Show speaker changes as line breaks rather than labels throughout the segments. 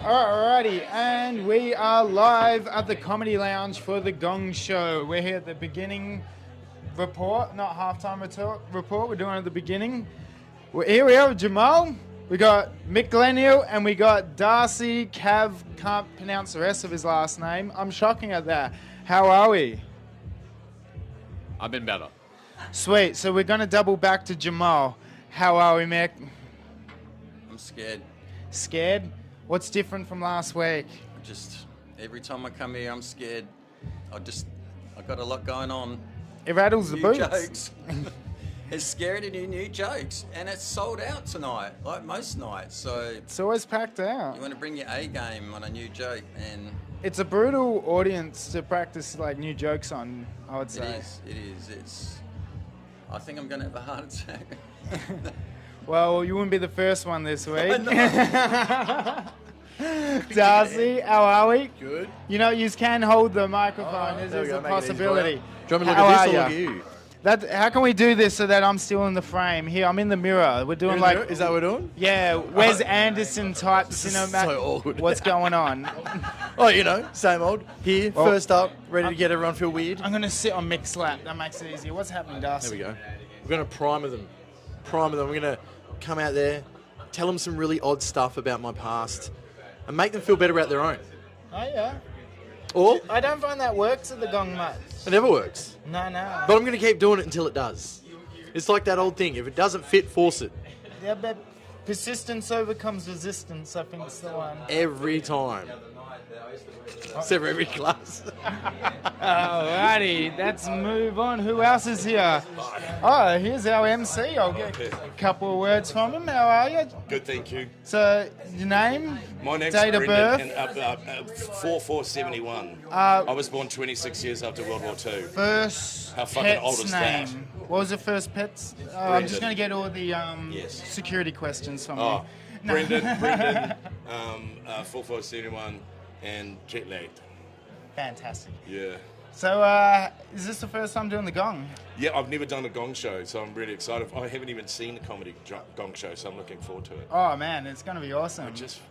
Alrighty, and we are live at the Comedy Lounge for the Gong Show. We're here at the beginning report, not halftime report. We're doing it at the beginning. Here we are with Jamal. We got Mick Glenhill and we got Darcy Cav. Can't pronounce the rest of his last name. I'm shocking at that. How are we?
I've been better.
Sweet. So we're going to double back to Jamal. How are we, Mick?
I'm scared.
Scared? What's different from last week?
Just every time I come here, I'm scared. I got a lot going on.
It rattles the
New
boots.
jokes. It's scary to do new jokes, and it's sold out tonight, like most nights. So
It's always packed out.
you want to bring your A game on a new joke, and
It's a brutal audience to practice like new jokes on, I would
it
say.
is. I think I'm going to have a heart attack.
Well, you wouldn't be the first one this week.
I
Darcy, how are we?
Good.
You know, you can hold the microphone.
there
There's
we go,
a
make it easy for
possibility.
you. Do you want me to
How
look
are
at this or
ya?
look at you?
How can we do this so that I'm still in the frame? Here, I'm in the mirror. We're doing like...
Is that what we're doing?
Yeah, Wes Anderson type cinema.
so awkward.
What's going on?
Oh, you know, same old. Here,
Well,
first up, ready to get everyone feel weird.
I'm going to sit on Mick's lap. That makes it easier. What's happening, Darcy?
There we go. We're going to primer them. We're going to come out there, tell them some really odd stuff about my past, and make them feel better about their own.
Oh, yeah.
Or
I don't find that works at the Gong much.
it never works.
No.
But I'm going to keep doing it until it does. It's like that old thing. If it doesn't fit, force it.
Yeah, but persistence overcomes resistance, I think is the one.
Every time. Except for every class.
Alrighty, let's move on. Who else is here? Oh, here's our MC. I'll get a couple of words from him. How are you?
Good, thank you.
So, your name?
My name's
Date of
Brendan,
birth?
and 4471. I was born 26 years after World War II.
First
How fucking old
pet's
is that?
name. What was the first pet's? I'm just
Brendan.
going to get all the
Yes.
security questions from
Oh,
you. No.
Brendan, 4471, and jet lagged.
Fantastic.
Yeah.
So, is this the first time doing the Gong?
Yeah, I've never done a Gong Show, so I'm really excited. I haven't even seen the comedy Gong Show, so I'm looking forward to it.
Oh, man, it's going to be awesome.
I just.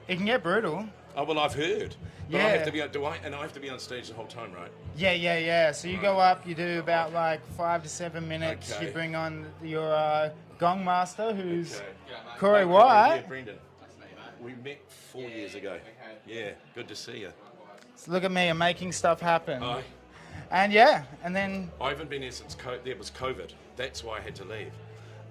It can get brutal.
Oh well, I've heard. But
Yeah.
I have to be. And I have to be on stage the whole time, right?
Yeah. So you go up, you do about like 5 to 7 minutes.
Okay.
You bring on your Gong Master, who's
Okay.
Corey
Yeah,
White.
Brendan. We met 4 years ago. Yeah, good to see you.
So look at me, I'm making stuff happen.
Aye.
And yeah, and then
I haven't been here since there was COVID. That's why I had to leave.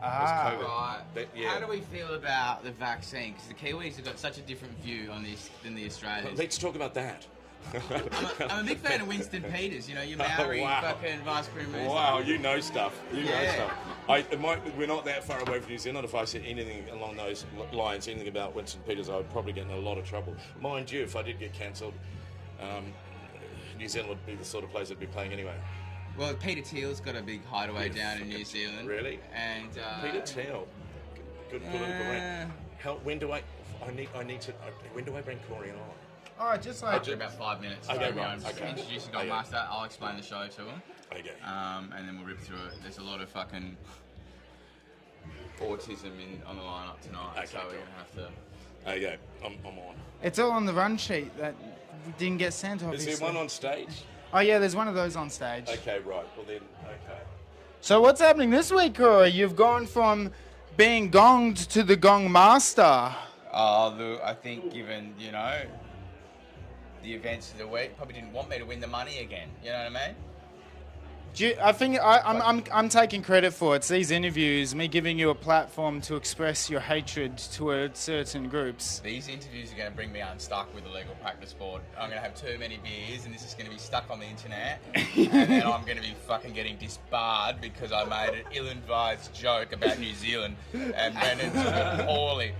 ah,
COVID.
Right.
Yeah.
How do we feel about the vaccine? Because the Kiwis have got such a different view on this than the Australians.
Let's talk about that.
I'm a big fan of Winston Peters, you know, your Maori
Wow.
fucking vice prime minister.
Wow, you know stuff. You know
Yeah.
stuff. We're not that far away from New Zealand. If I said anything along those lines, anything about Winston Peters, I would probably get in a lot of trouble. Mind you, if I did get cancelled, New Zealand would be the sort of place I'd be playing anyway.
Well, Peter Thiel's got a big hideaway down in New Zealand.
Really?
And
Peter Thiel, good political rant. When do I bring Corey on?
oh, just like
after about 5 minutes.
Okay,
so,
right, okay.
Introduce the Gong
Okay.
Master. I'll explain the show to him.
Okay.
And then we'll rip through it. There's a lot of fucking autism on the lineup tonight,
Okay,
so we're
cool.
gonna have to.
Okay, I'm on.
it's all on the run sheet that didn't get sent.
Is
Obviously.
there one on stage?
Oh yeah, there's one of those on stage.
Okay, right. Well then, okay.
So what's happening this week, Corey? You've gone from being gonged to the Gong Master.
Look, I think given, you know, the events of the week, probably didn't want me to win the money again. You know what I mean?
I think I'm taking credit for it. It's these interviews, me giving you a platform to express your hatred towards certain groups.
These interviews are going to bring me unstuck with the Legal Practice Board. I'm going to have too many beers and this is going to be stuck on the internet. And then I'm going to be fucking getting disbarred because I made an ill-advised joke about New Zealand and Brendan took it poorly.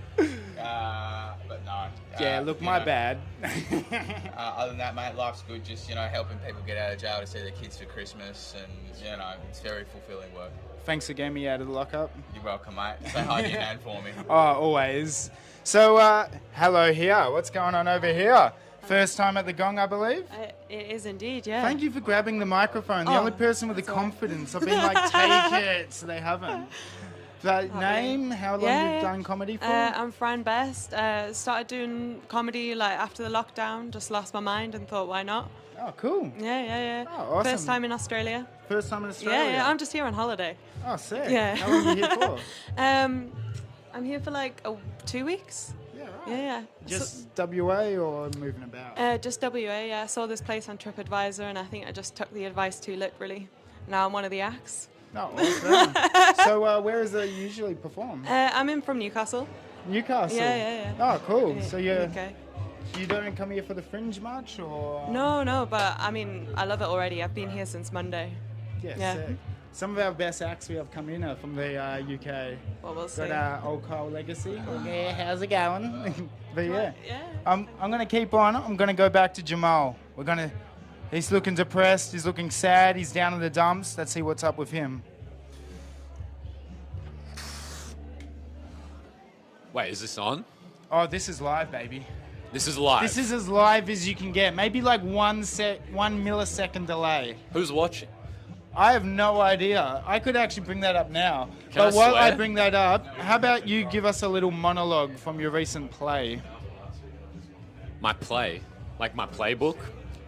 But no.
Yeah, look,
you
my
know,
bad.
Other than that, mate, life's good. Just, you know, helping people get out of jail to see their kids for Christmas. And, you know, it's very fulfilling work.
Thanks for getting me out of the lockup.
You're welcome, mate. Say hi to your nan for me.
Oh, always. So, hello here. What's going on over here? First time at the Gong, I believe?
It is indeed, yeah.
Thank you for grabbing the microphone. The
Oh,
only person with the
that's all right.
confidence. I've been like, take it. So they haven't. Name? How long you've done comedy for?
I'm Fran Best. Started doing comedy like after the lockdown. Just lost my mind and thought, why not?
Oh, cool.
Yeah.
Oh, awesome.
First time in Australia.
First time in Australia?
Yeah. I'm just here on holiday.
Oh, sick.
Yeah.
How long are you here for?
I'm here for like 2 weeks.
Yeah, right.
Yeah.
Just WA or moving about?
Just WA, yeah. I saw this place on TripAdvisor and I think I just took the advice too literally. Now I'm one of the acts.
No, awesome. So where is it usually perform?
I'm in from Newcastle.
Newcastle?
Yeah.
Oh, cool.
Yeah,
So you don't come here for the Fringe much, or?
No, but I mean, I love it already. I've been here since Monday.
Yeah, sick. Some of our best acts we have come in are from the UK.
Well, we'll see.
Got Old Carl Legacy. Yeah, how's it going? But yeah.
Yeah.
I'm gonna keep on. I'm gonna go back to Jamal. He's looking depressed. He's looking sad. He's down in the dumps. Let's see what's up with him.
Wait, is this on?
Oh, this is live, baby.
This is live.
This is as live as you can get. Maybe like 1 millisecond delay.
Who's watching?
I have no idea. I could actually bring that up now.
Can
But
I
while
swear?
I bring that up, how about you give us a little monologue from your recent play?
My play, like my playbook.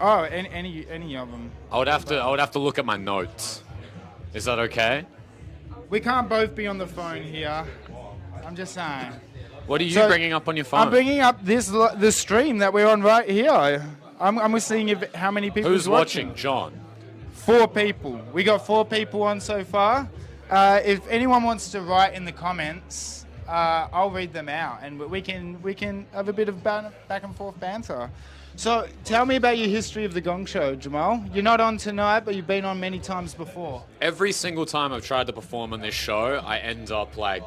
Oh, any of them.
I would have to look at my notes. Is that okay?
We can't both be on the phone here. I'm just saying.
What are you
So,
bringing up on your phone?
I'm bringing up the stream that we're on right here. I'm seeing how many people
Who's watching? John.
4 people. We got 4 people on so far. If anyone wants to write in the comments, I'll read them out, and we can have a bit of back and forth banter. So tell me about your history of the Gong Show, Jamal. You're not on tonight, but you've been on many times before.
Every single time I've tried to perform on this show, I end up like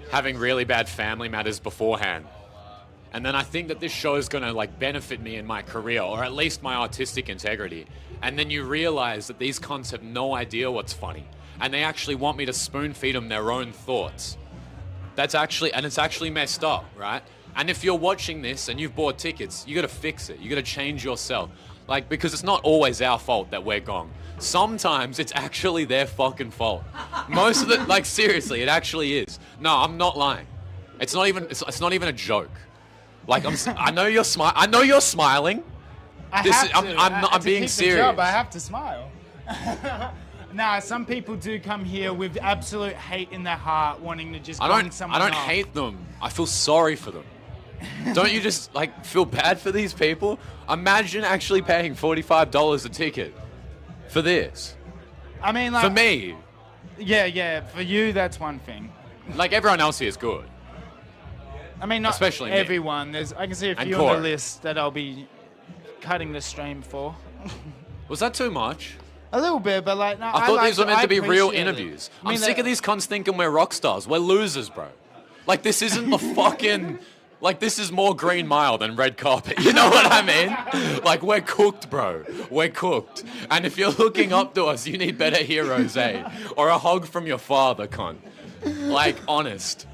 having really bad family matters beforehand. And then I think that this show is going to like benefit me in my career, or at least my artistic integrity. And then you realize that these cons have no idea what's funny. And they actually want me to spoon feed them their own thoughts. It's actually messed up, right? And if you're watching this and you've bought tickets, you got to fix it. You got to change yourself. Like, because it's not always our fault that we're gong. Sometimes it's actually their fucking fault. Most of the, like, seriously, it actually is. No, I'm not lying. It's not even a joke. Like, I know you're smiling. I'm being serious.
Job, I have to smile. Nah, some people do come here with absolute hate in their heart, wanting to just gong someone
I don't
off.
hate them. I feel sorry for them. Don't you just like feel bad for these people? Imagine actually paying $45 a ticket for this.
I mean, like,
For me,
yeah. For you, that's one thing.
like everyone else here is good.
I mean, not
Especially me.
everyone. I can see a
And
few on
Corey.
the list that I'll be cutting the stream for.
Was that too much?
A little bit, but like, no,
I thought these were meant to be real
appreciate it.
interviews.
I mean,
I'm sick of these cons thinking we're rock stars. We're losers, bro. Like, this isn't the fucking... Like, this is more Green Mile than Red Carpet. You know what I mean? Like, we're cooked, bro. We're cooked. And if you're looking up to us, you need better heroes, eh? Or a hug from your father, cunt. Like, honest.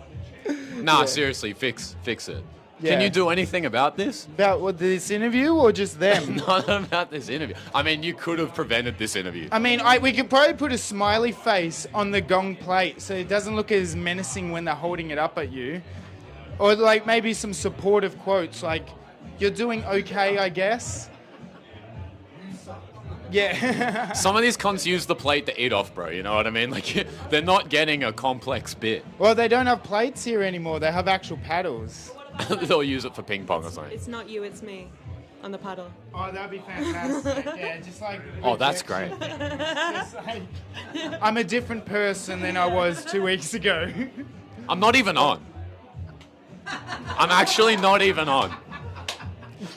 Nah, seriously, fix it.
Yeah.
Can you do anything about this?
About what, this interview or just them?
Not about this interview. I mean, you could have prevented this interview.
I mean, we could probably put a smiley face on the gong plate so it doesn't look as menacing when they're holding it up at you. Or like maybe some supportive quotes like, "You're doing okay, I guess." Yeah.
Some of these cons use the plate to eat off, bro. You know what I mean? Like, they're not getting a complex bit.
Well, they don't have plates here anymore. They have actual paddles.
They'll use it for ping pong or something.
It's not you, it's me on the paddle.
Oh, that'd be fantastic. Yeah, just like...
Oh, that's great.
Just like, I'm a different person than I was 2 weeks ago.
I'm not even on. I'm actually not even on.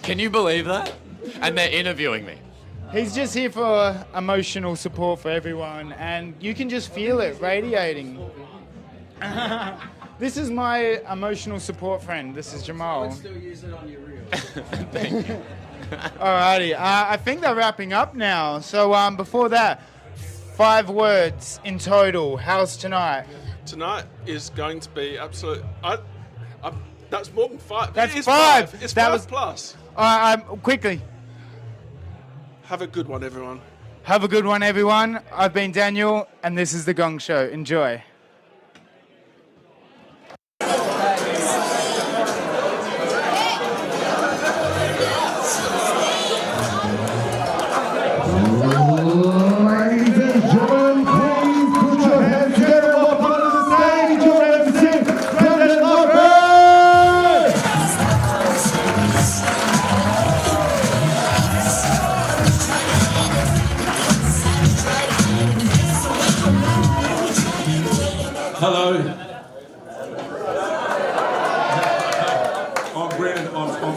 Can you believe that? And they're interviewing me.
He's just here for emotional support for everyone, and you can just feel it radiating. This is my emotional support friend. This is Jamal.
Still use it on your reel.
Thank you.
Alrighty, I think they're wrapping up now. So before that, 5 words in total. How's tonight?
Tonight is going to be absolute. That's more than 5.
That's
It is
5.
It's
That
5
was-
plus.
Quickly.
Have a good one, everyone.
Have a good one, everyone. I've been Daniel, and this is The Gong Show. Enjoy.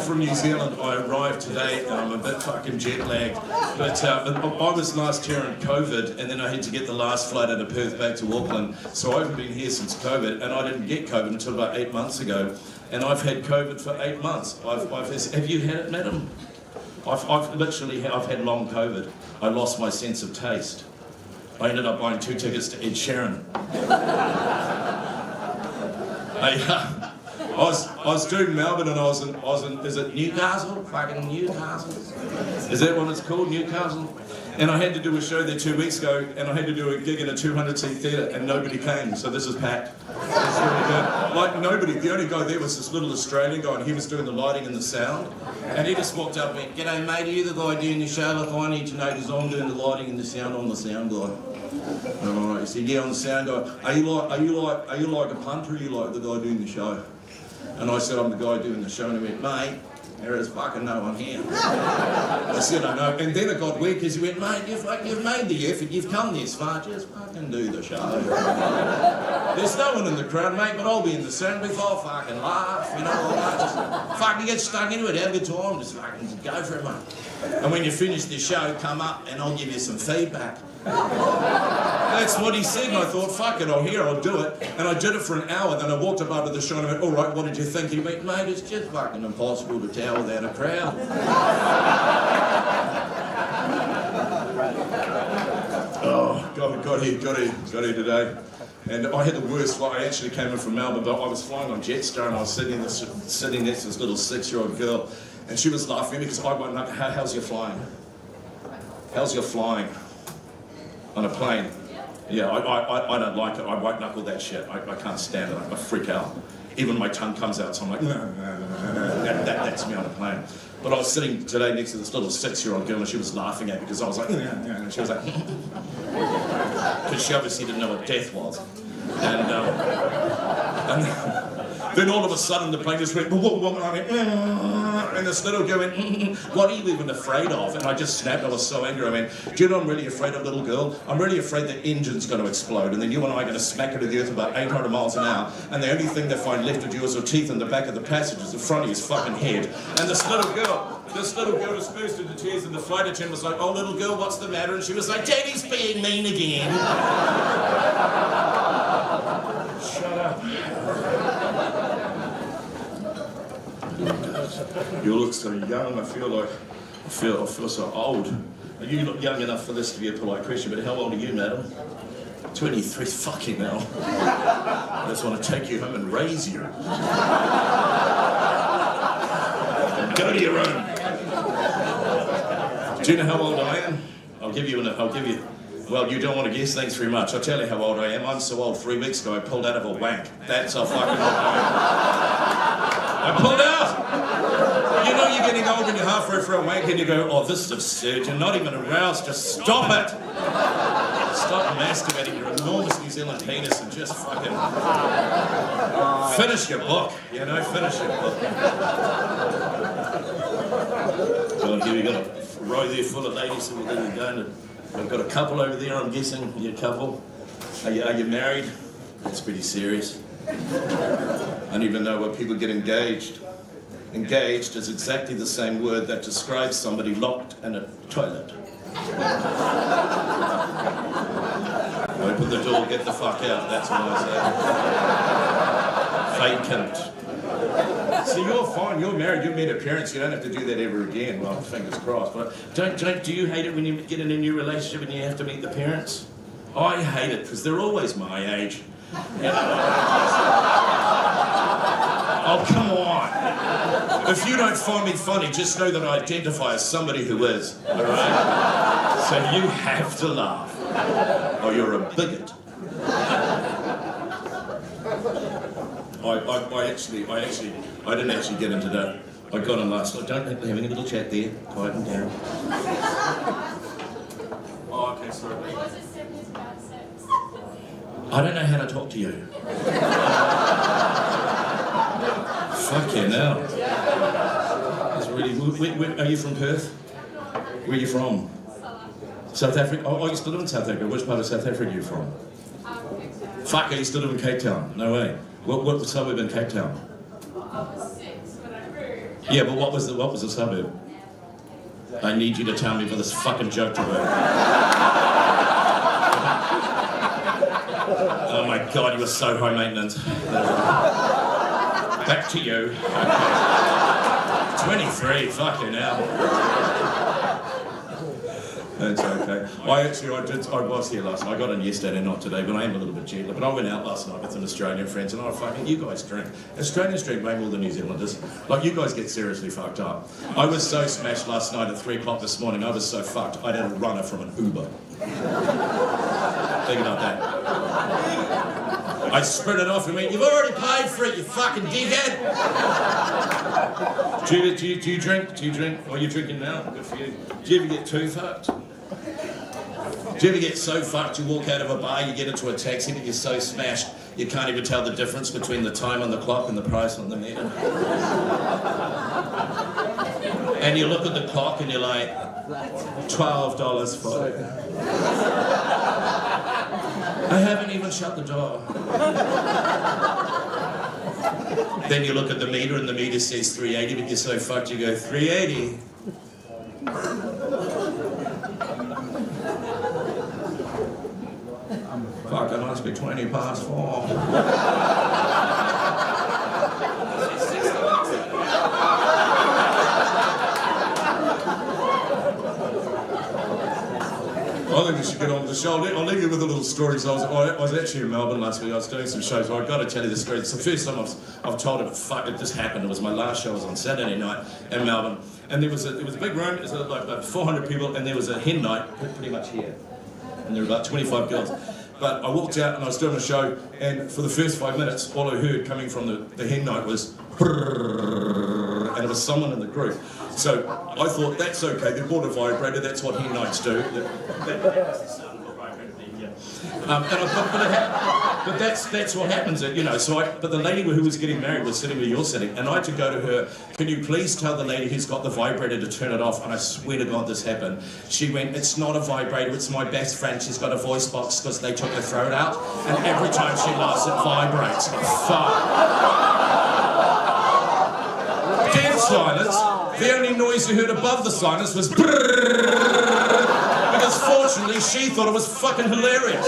from New Zealand. I arrived today. I'm a bit fucking jet lagged. But I was last year in COVID, and then I had to get the last flight out of Perth back to Auckland. So I haven't been here since COVID, and I didn't get COVID until about 8 months ago. And I've had COVID for 8 months. Have you had it, madam? I've had long COVID. I lost my sense of taste. I ended up buying 2 tickets to Ed Sheeran. I was doing Melbourne, and I was in is it Newcastle? Fucking Newcastle. Is that what it's called, Newcastle? And I had to do a show there 2 weeks ago, and I had to do a gig in a 200-seat theatre, and nobody came, so this is packed. It's really good. Like nobody, the only guy there was this little Australian guy, and he was doing the lighting and the sound, and he just walked up and went, "G'day mate, are you the guy doing the show? Look, I need to know because I'm doing the lighting and the sound. I'm the sound guy." Alright, he said, "Yeah, I'm the sound guy. Are you like a punter, or are you like the guy doing the show?" And I said, "I'm the guy doing the show," and he went, "Mate, there is fucking no one here." I said, "I know." And then it got weird because he went, "Mate, you've made the effort, you've come this far, just fucking do the show." There's no one in the crowd, mate, but I'll be in the sound booth, I'll fucking laugh, you know, I'll just fucking get stuck into it, have a good time, just fucking go for it, mate. And when you finish the show, come up and I'll give you some feedback. That's what he said, and I thought, fuck it, I'll do it. And I did it for an hour, then I walked up after the show and I went, "All right, what did you think?" He went, "Mate, it's just fucking impossible to tell without a crowd." Oh, got here today. And I had the worst flight. I actually came in from Melbourne, but I was flying on Jetstar, and I was sitting next to this little 6-year-old girl, and she was laughing at me because I won't know, how's your flying? How's your flying? On a plane? Yeah, I don't like it. I white knuckle that shit. I can't stand it. I freak out. Even my tongue comes out, so I'm like, that's me on a plane. But I was sitting today next to this little 6-year-old girl, and she was laughing at me because I was like, and she was like, because she obviously didn't know what death was. And then all of a sudden the plane just went, and this little girl went, "What are you even afraid of?" And I just snapped. I was so angry. I went, "Do you know what I'm really afraid of, little girl? I'm really afraid the engine's going to explode, and then you and I are going to smack into the earth about 800 miles an hour, and the only thing they find left of you is your teeth in the back of the passengers. The front of his fucking head." And this little girl just burst into tears, and the flight attendant was like, "Oh, little girl, what's the matter?" And she was like, "Daddy's being mean again." Shut up. You look so young. I feel so old. You look young enough for this to be a polite question, but how old are you, madam? 23. Fucking hell. I just want to take you home and raise you. Go to your room. Do you know how old I am? I'll give you. Well, you don't want to guess. Thanks very much. I'll tell you how old I am. I'm so old. 3 weeks ago, I pulled out of a wank. That's how fucking old I am. I pulled out. You know you're getting old when you're halfway through a wank and you go, "Oh, this is absurd. You're not even aroused. Just stop it. Stop masturbating your enormous New Zealand penis and just fucking finish your book. You know, finish your book." So here we got a row there full of ladies who we're going to. We've got a couple over there, I'm guessing. You're a couple. Are you married? That's pretty serious. I don't even know why people get engaged. Engaged is exactly the same word that describes somebody locked in a toilet. Open the door, get the fuck out, that's what I say. Vacant. See, you're fine, you're married, you've met your parents, you don't have to do that ever again. Well, fingers crossed. But do you hate it when you get in a new relationship and you have to meet the parents? I hate it because they're always my age. You know? Oh, come on. If you don't find me funny, just know that I identify as somebody who is, all right? So you have to laugh, or you're a bigot. I didn't actually get into that. I got on last night. Don't having a little chat there. Quieten down. Oh, okay, sorry. I don't know how to talk to you. Fucking hell. That's really. Are you from Perth? Where are you from? South Africa. Oh, you still live in South Africa. Which part of South Africa are you from? Fuck, you still live in Cape Town? No way. What suburb in Cape Town? Yeah, but what was the suburb? I need you to tell me for this fucking joke to work. Oh my God, you are so high maintenance. Back to you. 23, fucking hell. That's okay. I was here last night. I got in yesterday, not today, but I am a little bit jet lagged. But I went out last night with some Australian friends, and you guys drink. Australians drink way more than New Zealanders. Like, you guys get seriously fucked up. I was so smashed last night at 3 o'clock this morning. I was so fucked. I had a runner from an Uber. Think about that. I sprinted off and went, "You've already paid for it, you fucking dickhead." Do you drink? Do you drink? Oh, you're drinking now? Good for you. Do you ever get too fucked? Do you ever get so fucked you walk out of a bar, you get into a taxi, but you're so smashed you can't even tell the difference between the time on the clock and the price on the meter? And you look at the clock and you're like, $12 for it. I haven't even shut the door. Then you look at the meter and the meter says 380, but you're so fucked you go 380. Fuck, it must be 20 past 4. I think we should get on with the show. I'll leave you with a little story. So I was actually in Melbourne last week. I was doing some shows. I've got to tell you this story. It's the first time I've told it. Fuck, it just happened. It was my last show. It was on Saturday night in Melbourne, and it was a big room. It was like about 400 people, and there was a hen night pretty much here, and there were about 25 girls. But I walked out and I was doing a show, and for the first 5 minutes, all I heard coming from the hen night was, and it was someone in the group. So I thought, that's okay, they bought a vibrator, that's what hen nights do. But that's what happens, you know. But the lady who was getting married was sitting where you're sitting, and I had to go to her, "Can you please tell the lady who's got the vibrator to turn it off?" And I swear to God this happened. She went, "It's not a vibrator, it's my best friend. She's got a voice box because they took her throat out, and every time she laughs it vibrates." Fuck. Dead silence. The only noise you heard above the silence was because fortunately she thought it was fucking hilarious.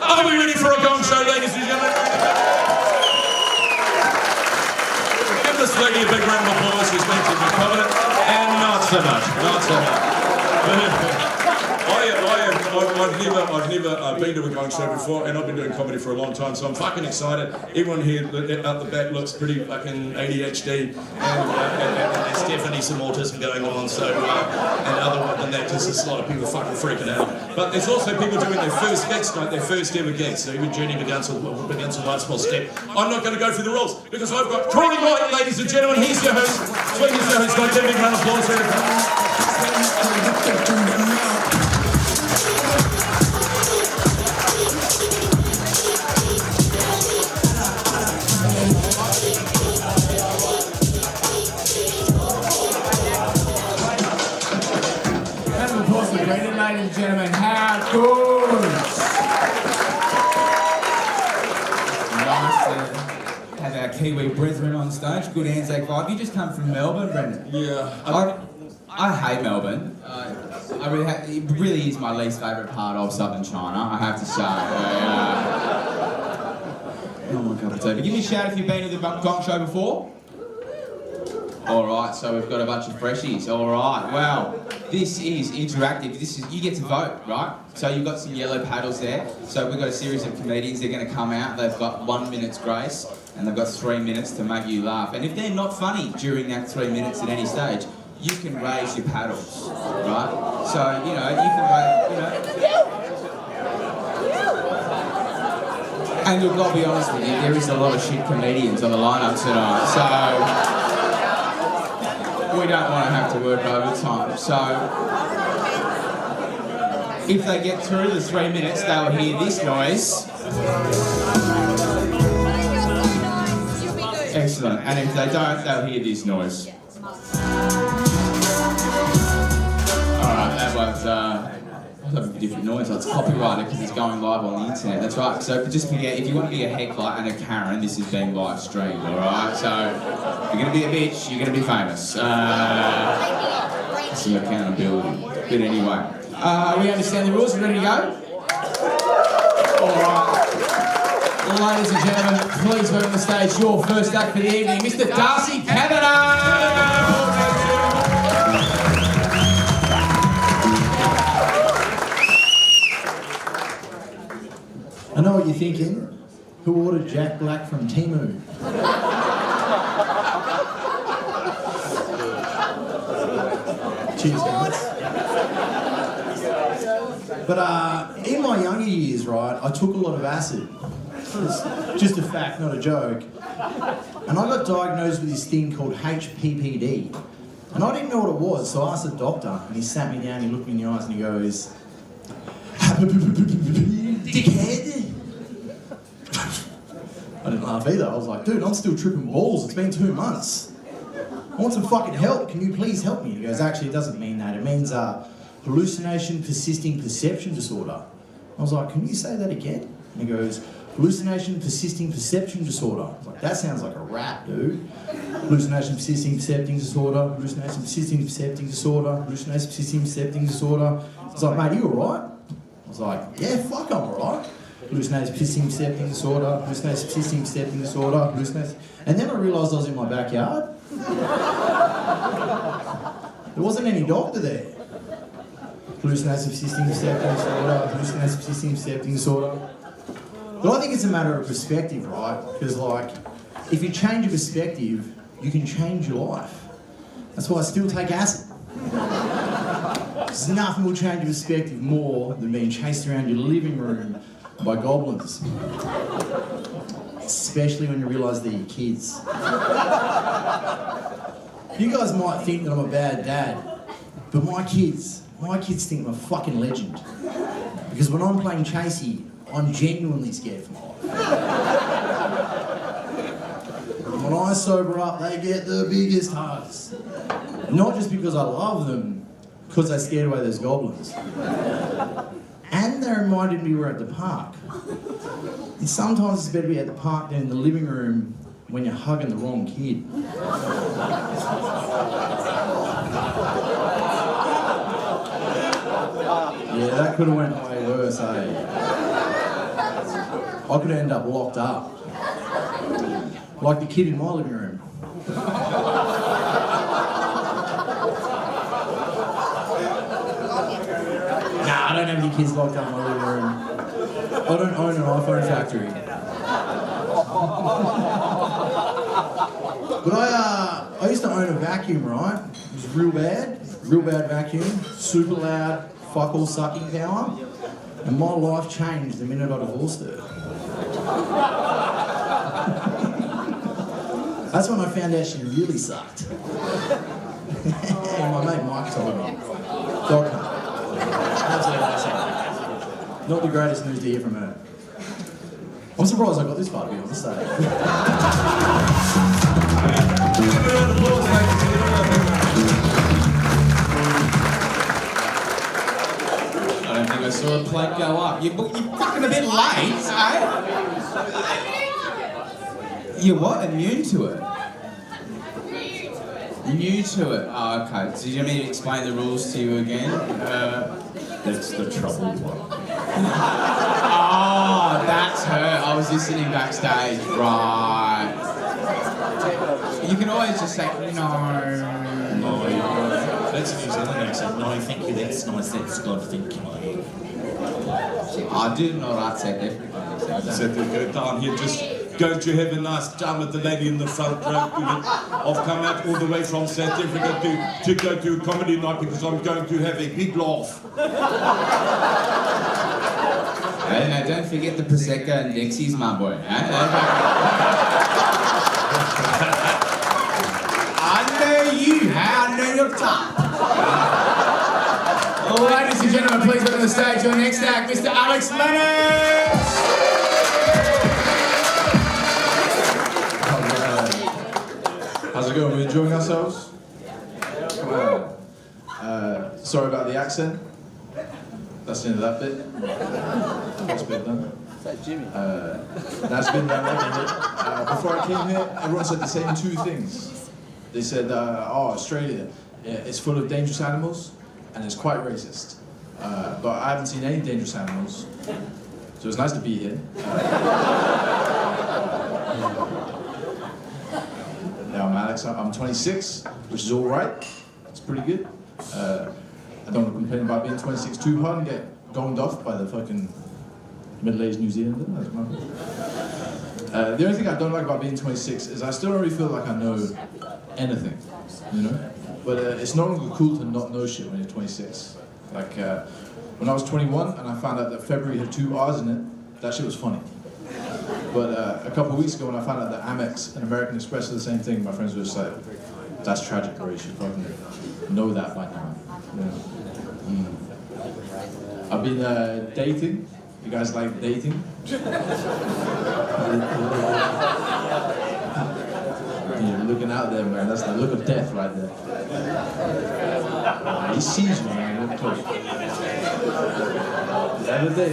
Are we ready for a Gong Show, ladies and gentlemen? Give this lady a big round of applause. She's been to the covenant, and not so much. I've never been to a Gong Show before, and I've been doing comedy for a long time, so I'm fucking excited. Everyone here out the back looks pretty fucking ADHD, and there's definitely some autism going on, so, and other than that, there's just a lot of people fucking freaking out. But there's also people doing their first gigs tonight, their first ever gigs, so your journey begins with one small step. I'm not going to go through the rules, because I've got Corey White, ladies and gentlemen, he's your host. Swing is your host, got a big round of applause for him.
Ladies and gentlemen, how good! Nice to have our Kiwi brethren on stage. Good Anzac vibe. You just come from Melbourne, Brendan?
Yeah.
I hate Melbourne. It really is my least favourite part of southern China, I have to say. Not my cup of tea. But give me a shout if you've been to the Gong Show before. Alright, so we've got a bunch of freshies. Alright, well, this is interactive. You get to vote, right? So you've got some yellow paddles there. So we've got a series of comedians. They're going to come out. They've got 1 minute's grace, and they've got 3 minutes to make you laugh. And if they're not funny during that 3 minutes at any stage, you can raise your paddles, right? So, you know, you can raise, And look, I'll be honest with you, there is a lot of shit comedians on the lineup tonight, so we don't want to have to work overtime. So if they get through the 3 minutes, they'll hear this noise. Excellent. And if they don't, they'll hear this noise. Alright, that was a different noise. It's copyrighted because it's going live on the internet. That's right. So just forget, if you want to be a heckler and a Karen, this is being live streamed, alright? So if you're going to be a bitch, you're going to be famous. Some accountability. But anyway, we understand the rules. Ready to go? Alright. Ladies and gentlemen, please welcome to the stage your first act for the evening, Mr. Darcy Kavanagh!
I know what you're thinking. Who ordered Jack Black from Temu? Cheers, guys. But in my younger years, right, I took a lot of acid. It's just a fact, not a joke. And I got diagnosed with this thing called HPPD. And I didn't know what it was, so I asked the doctor, and he sat me down, he looked me in the eyes, and he goes, dickhead. I didn't laugh either. I was like, dude, I'm still tripping balls. It's been 2 months. I want some fucking help. Can you please help me? He goes, actually, it doesn't mean that. It means hallucination persisting perception disorder. I was like, can you say that again? And he goes, hallucination persisting perception disorder. I was like, that sounds like a rap, dude. Hallucination persisting percepting disorder. Hallucination persisting percepting disorder. Hallucination persisting percepting disorder. I was like, mate, are you alright? I was like, yeah, fuck, I'm alright. Hallucination persisting percepting disorder. Hallucination persisting percepting disorder. Hallucination. And then I realised I was in my backyard. There wasn't any doctor there. Hallucination persisting percepting disorder. Hallucination persisting percepting disorder. But I think it's a matter of perspective, right? Because, like, if you change your perspective, you can change your life. That's why I still take acid. Because nothing will change your perspective more than being chased around your living room by goblins. Especially when you realise they're your kids. You guys might think that I'm a bad dad, but my kids think I'm a fucking legend. Because when I'm playing chasey, I'm genuinely scared for my life. When I sober up, they get the biggest hugs. Not just because I love them, because they scared away those goblins. And they reminded me we're at the park. And sometimes it's better to be at the park than in the living room when you're hugging the wrong kid. Yeah, that could have went way worse, eh? I could end up locked up. Like the kid in my living room. Nah, I don't have any kids locked up in my living room. I don't own an iPhone factory. But I used to own a vacuum, right? It was real bad vacuum, super loud, fuck all sucking power. And my life changed the minute I divorced her. That's when I found out she really sucked. My mate Mike told me. Dog hunt. Absolutely awesome. Not the greatest news to hear from her. I'm surprised I got this far to be on the stage.
I don't think I saw a plate go up. You're fucking a bit late, eh? You're what? Immune to it? New to it? Oh, okay. So do you want me to explain the rules to you again?
That's the troubled one.
Oh, that's her. I was listening backstage. Right. You can always just say, no.
No, that's a New Zealand accent. No, thank you, that's nice, that's God, thank you.
I do know that second.
So to go down here, just going to have a nice time with the lady in the front row. I've come out all the way from South Africa to go to a comedy night because I'm going to have a big laugh.
Hey, now don't forget the Prosecco and Dixies, my boy. I know you, I know your top. Ladies and gentlemen, please welcome to the stage your next act, Mr. Alex Lennox.
How's it going? We're enjoying ourselves? Come on. Sorry about the accent. That's the end of that bit. That's been done.
Is that Jimmy?
That's been done. Before I came here, everyone said the same two things. They said, oh, Australia, it's full of dangerous animals and it's quite racist. But I haven't seen any dangerous animals, so it's nice to be here. Yeah, I'm Alex, I'm 26, which is all right. It's pretty good. I don't want to complain about being 26 too hard and get gonged off by the fucking middle-aged New Zealander. The only thing I don't like about being 26 is I still don't really feel like I know anything, you know? But it's no longer cool to not know shit when you're 26. Like, when I was 21 and I found out that February had 2 R's in it, that shit was funny. But a couple of weeks ago when I found out that Amex and American Express are the same thing, my friends were just like, that's tragic, bro, you should fucking know that by now. You know? I've been dating. You guys like dating? You're looking out there, man. That's the look of death right there. He sees you, man. Look close. The other day.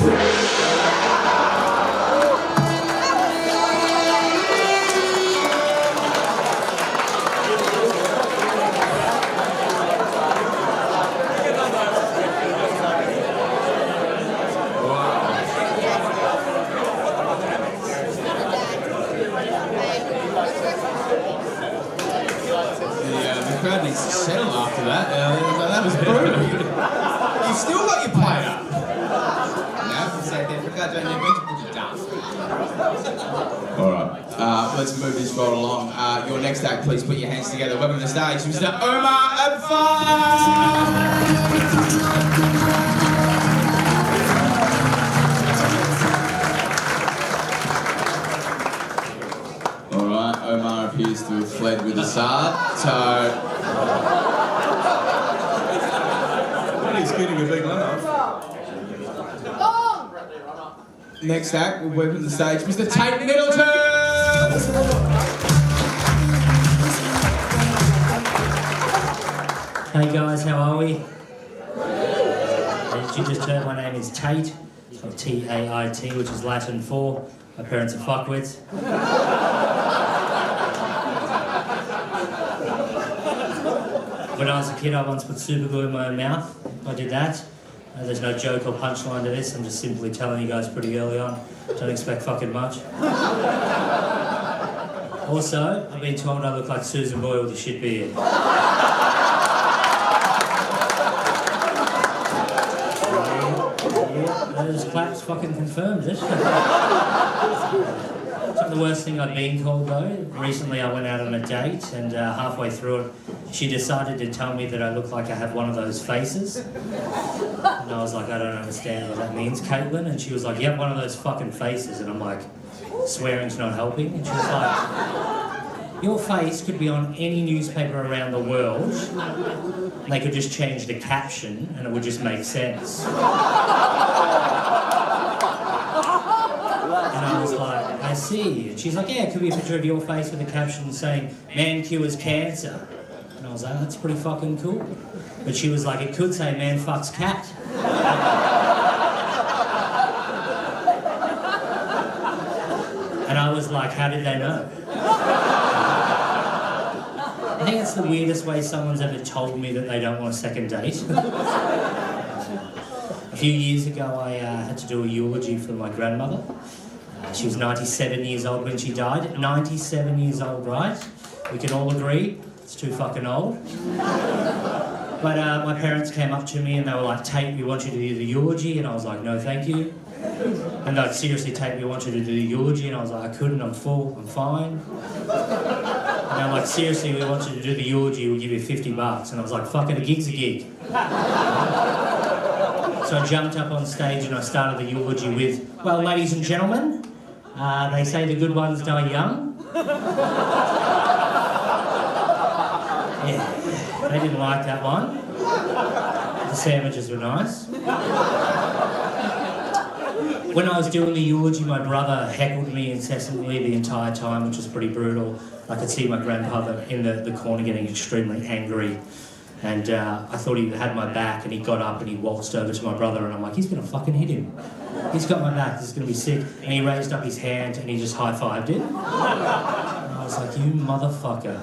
The crowd needs to settle after that. That was brutal. You still got your plate up. No, say there for God, don't need to put your dance. All right, let's move this roll along. Your next act, please put your hands together. Welcome to the stage, Mr. Omar Abfar. Omar appears to have fled with Assad, so...
He's getting a big laugh.
Next act, we'll welcome to the stage, Mr. Tate Middleton!
Hey guys, how are we? As you just heard, my name is Tate, T-A-I-T, which is Latin for my parents are fuckwits. When I was a kid, I once put super glue in my own mouth. I did that. There's no joke or punchline to this. I'm just simply telling you guys pretty early on. Don't expect fucking much. Also, I've been told I look like Susan Boyle with a shit beard. Those claps fucking confirmed it. It's not the worst thing I've been called though. Recently I went out on a date and halfway through it she decided to tell me that I look like I have one of those faces. And I was like, I don't understand what that means, Caitlin. And she was like, you have one of those fucking faces. And I'm like, swearing's not helping. And she was like, your face could be on any newspaper around the world. And they could just change the caption and it would just make sense. And I was like, I see. And she's like, yeah, it could be a picture of your face with a caption saying, man cures cancer. And I was like, that's pretty fucking cool. But she was like, it could say, man fucks cat. And I was like, how did they know? I think it's the weirdest way someone's ever told me that they don't want a second date. A few years ago, I had to do a eulogy for my grandmother. She was 97 years old when she died. 97 years old, right? We can all agree it's too fucking old. But my parents came up to me and they were like, Tate, we want you to do the eulogy. And I was like, no, thank you. And they're like, seriously, Tate, we want you to do the eulogy. And I was like, I couldn't, I'm full, I'm fine. And they're like, seriously, we want you to do the eulogy, we'll give you $50. And I was like, fuck it, a gig's a gig. So I jumped up on stage and I started the eulogy with, well, ladies and gentlemen, they say the good ones die young. Yeah, they didn't like that one. The sandwiches were nice. When I was doing the eulogy, my brother heckled me incessantly the entire time, which was pretty brutal. I could see my grandfather in the corner getting extremely angry. And I thought he had my back, and he got up and he waltzed over to my brother, and I'm like, he's going to fucking hit him. He's got my back, this is going to be sick. And he raised up his hand and he just high-fived it. And I was like, you motherfucker.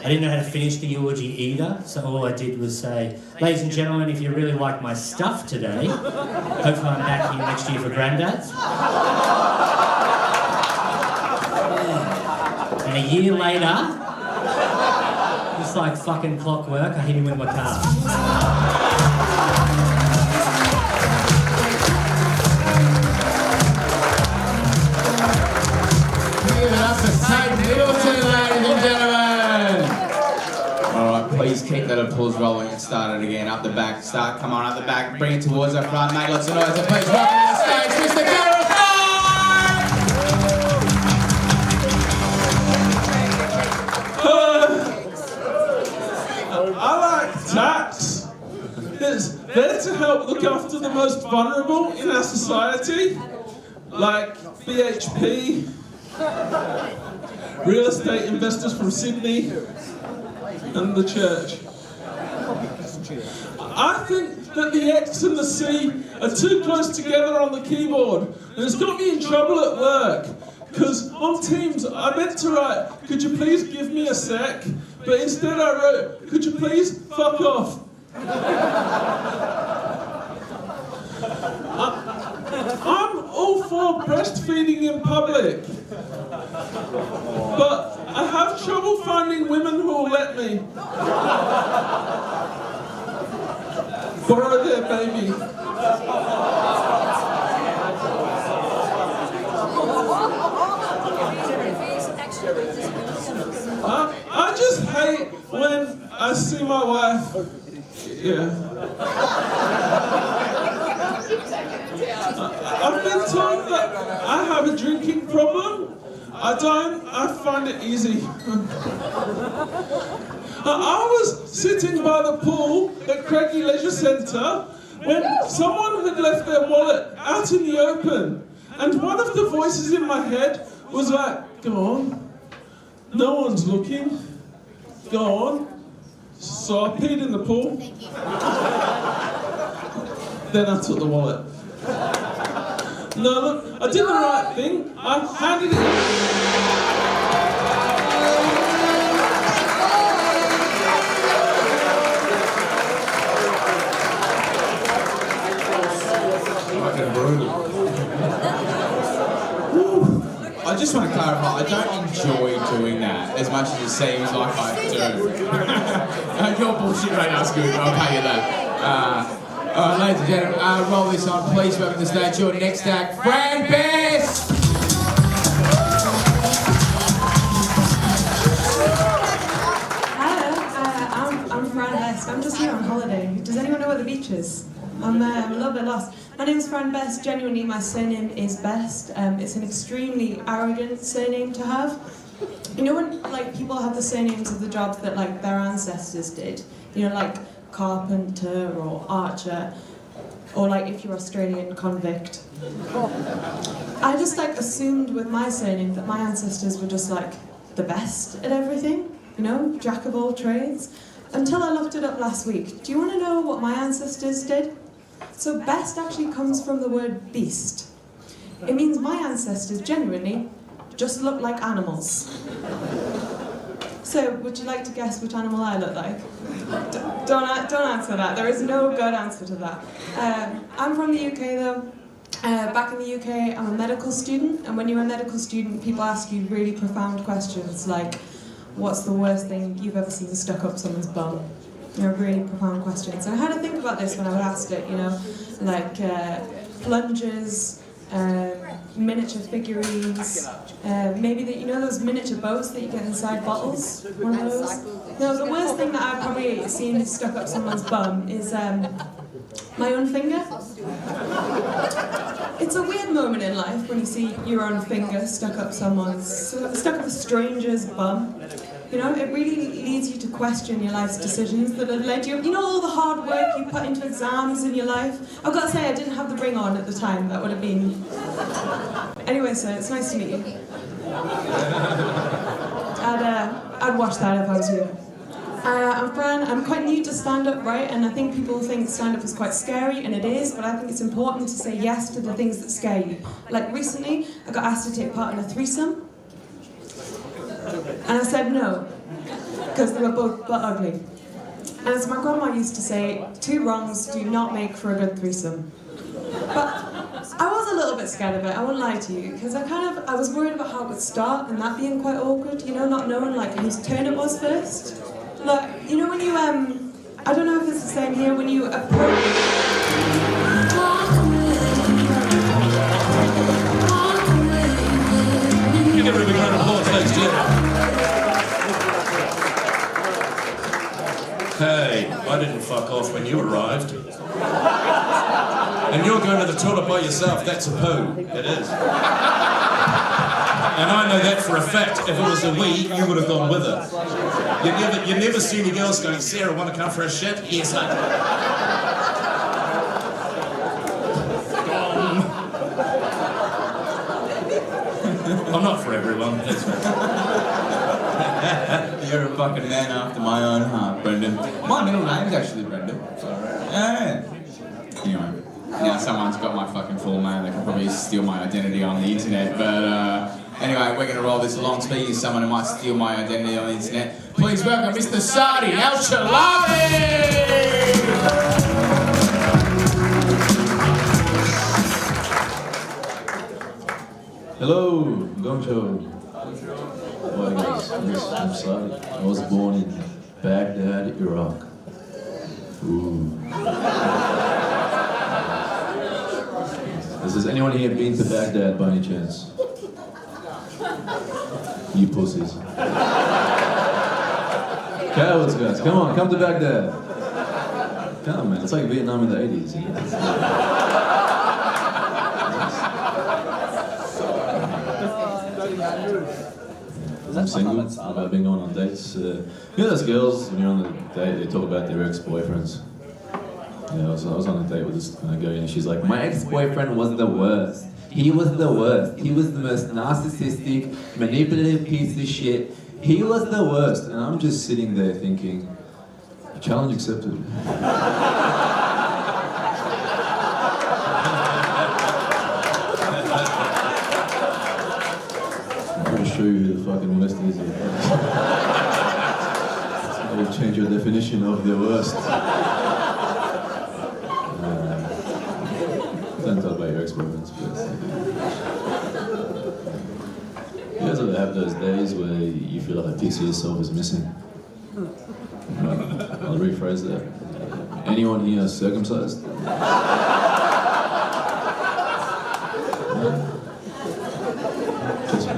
I didn't know how to finish the eulogy either, so all I did was say, ladies and gentlemen, if you really like my stuff today, hopefully I'm back here next year for Grandad's. And a year later, just like fucking clockwork, I hit him with my car.
Give it up for Tate Middleton, ladies and gentlemen. All right, please keep that applause rolling and start it again. Up the back, come on, up the back, bring it towards the front, make lots of noise, and please welcome to the stage, Mr. Gareth.
I like tax. It's there to help look after the most vulnerable in our society, like BHP, real estate investors from Sydney, and the church. I think that the X and the C are too close together on the keyboard, and it's got me in trouble at work. Because on Teams, I meant to write, could you please give me a sec? But instead I wrote, could you please fuck off? I'm all for breastfeeding in public. But I have trouble finding women who will let me borrow their baby. I just hate when I see my wife. Yeah. I've been told that I have a drinking problem. I don't. I find it easy. I was sitting by the pool at Craigie Leisure Centre when someone had left their wallet out in the open, and one of the voices in my head was like, "Go on. No one's looking. Go on." So I peed in the pool. Then I took the wallet. No, look, I did the right thing. I handed it.
Fucking brutal. I just want to clarify, I don't enjoy doing that as much as it seems like I do. Your bullshit radar's good, I'll pay you that. Alright, ladies and gentlemen, roll this on, please welcome to the stage your next act, Fran Best!
Hello, I'm Fran Best. I'm just here on holiday. Does anyone know where the beach is? I'm a little bit lost. My name's Fran Best. Genuinely, my surname is Best. It's an extremely arrogant surname to have. You know when like people have the surnames of the jobs that like their ancestors did? You know, like carpenter or archer, or like if you're Australian, convict. I just like assumed with my surname that my ancestors were just like the best at everything. You know, jack of all trades. Until I looked it up last week. Do you want to know what my ancestors did? So best actually comes from the word beast. It means my ancestors genuinely just look like animals. So would you like to guess which animal I look like? Don't answer that. There is no good answer to that. I'm from the UK though. Back in the UK, I'm a medical student, and when you're a medical student, people ask you really profound questions like, what's the worst thing you've ever seen stuck up someone's bum? You know, really profound questions. And I had to think about this when I would ask it, you know, like plungers, miniature figurines, maybe you know those miniature boats that you get inside bottles? One of those? No, the worst thing that I've probably seen stuck up someone's bum is my own finger. It's a weird moment in life when you see your own finger stuck up a stranger's bum. You know, it really leads you to question your life's decisions that have led you. You know, all the hard work you put into exams in your life. I've got to say, I didn't have the ring on at the time. That would have been. Anyway, so it's nice to meet you. I'd watch that if I was you. I'm Fran. I'm quite new to stand-up, right? And I think people think stand-up is quite scary, and it is, but I think it's important to say yes to the things that scare you. Like recently, I got asked to take part in a threesome, and I said no, because they were both butt ugly. And as my grandma used to say, 2 wrongs do not make for a good threesome. But I was a little bit scared of it, I won't lie to you, because I was worried about how it would start and that being quite awkward, you know, not knowing like whose turn it was first. Like, you know when you, I don't know if it's the same here, when you approach...
You give her a big round of applause, ladies and gentlemen. Hey, I didn't fuck off when you arrived. And you're going to the toilet by yourself, that's a poo. It is. And I know that for a fact. If it was a wee, you would have gone with her. You never see any girls going, Sarah, want to come for a shit? Yes, I do. I'm not for everyone, that's right.
You're a fucking man after my own heart, Brendan. My middle name's actually Brendan. Yeah. Anyway, now someone's got my fucking full name. They can probably steal my identity on the internet. But anyway, we're gonna roll this along. Speaking of someone who might steal my identity on the internet, please welcome Mr. Sadi Al-Shalabi!
Hello, Gong Show. Hi guys, I'm Sadi. I was born in Baghdad, Iraq. Ooh. Has anyone here been to Baghdad by any chance? You pussies. Cowards, guys, come on, come to Baghdad. Come on, man, it's like Vietnam in the 80s. You know? I'm single, I've been going on dates. You know those girls, when you're on the date, they talk about their ex-boyfriends. Yeah, I was on a date with this guy and she's like, my ex-boyfriend was the worst. He was the worst. He was the most narcissistic, manipulative piece of shit. He was the worst. And I'm just sitting there thinking, challenge accepted. Show you the fucking worst is. I will change your definition of the worst. Don't talk about your ex-boyfriends, please. You guys ever have those days where you feel like a piece of yourself is missing? I'll rephrase that. Anyone here circumcised? Just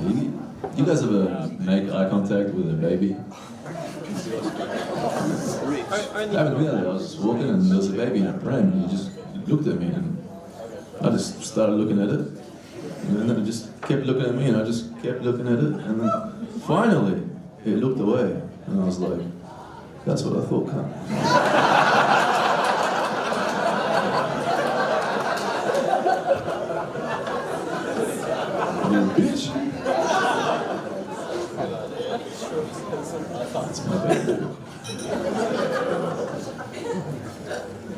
me. You guys ever make eye contact with a baby? I haven't been there. I was just walking and there was a baby in a pram and he just looked at me and I just started looking at it. And then it just kept looking at me and I just kept looking at it and then finally it looked away and I was like, that's what I thought, cunt. Bitch.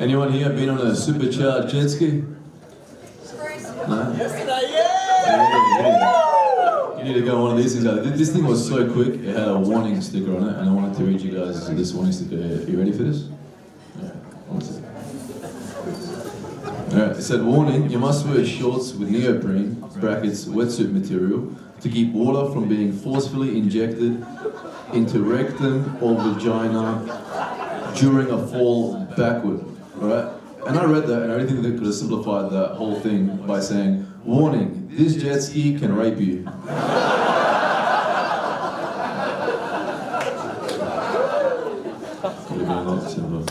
Anyone here been on a supercharged jet ski? No? Yeah. You need to go on one of these things. This thing was so quick, it had a warning sticker on it, and I wanted to read you guys this warning sticker. Are you ready for this? Yeah. One second. Alright, it said, warning, you must wear shorts with neoprene, brackets, wetsuit material, to keep water from being forcefully injected into rectum or vagina during a fall backward, alright? And I read that and I really think they could have simplified that whole thing by saying, warning, this jet ski can rape you. Could have been a lot simpler.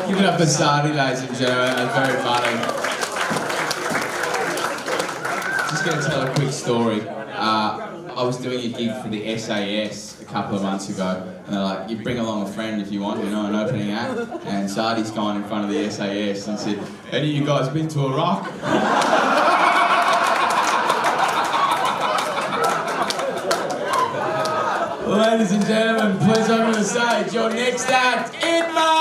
Give it up for Sadi, ladies and gentlemen. That's very funny. Just going to tell a quick story. I was doing a gig for the SAS a couple of months ago, and they're like, you bring along a friend if you want, you know, an opening act. And Sardi's gone in front of the SAS and said, any of you guys been to Iraq? Ladies and gentlemen, please welcome to the stage your next act, Idmar!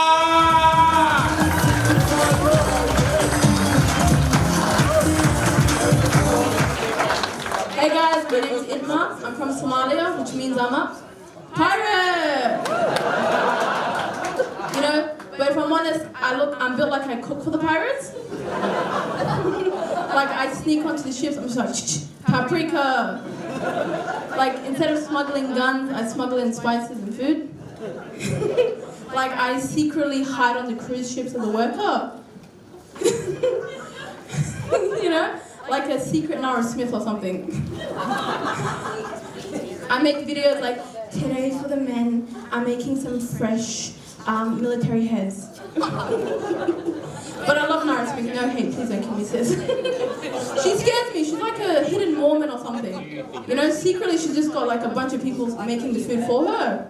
Hey guys, my name's Idmar. I'm from Somalia, which means I'm a pirate! You know, but if I'm honest, I'm built like I cook for the pirates. Like I sneak onto the ships, I'm just like, paprika! Like instead of smuggling guns, I smuggle in spices and food. Like I secretly hide on the cruise ships of the worker. You know? Like a secret Nara Smith or something. I make videos like, today for the men, I'm making some fresh military heads. But I love Nara Smith, no hate, please don't kill me, sis. She scares me, she's like a hidden Mormon or something. You know, secretly she's just got like a bunch of people making the food for her.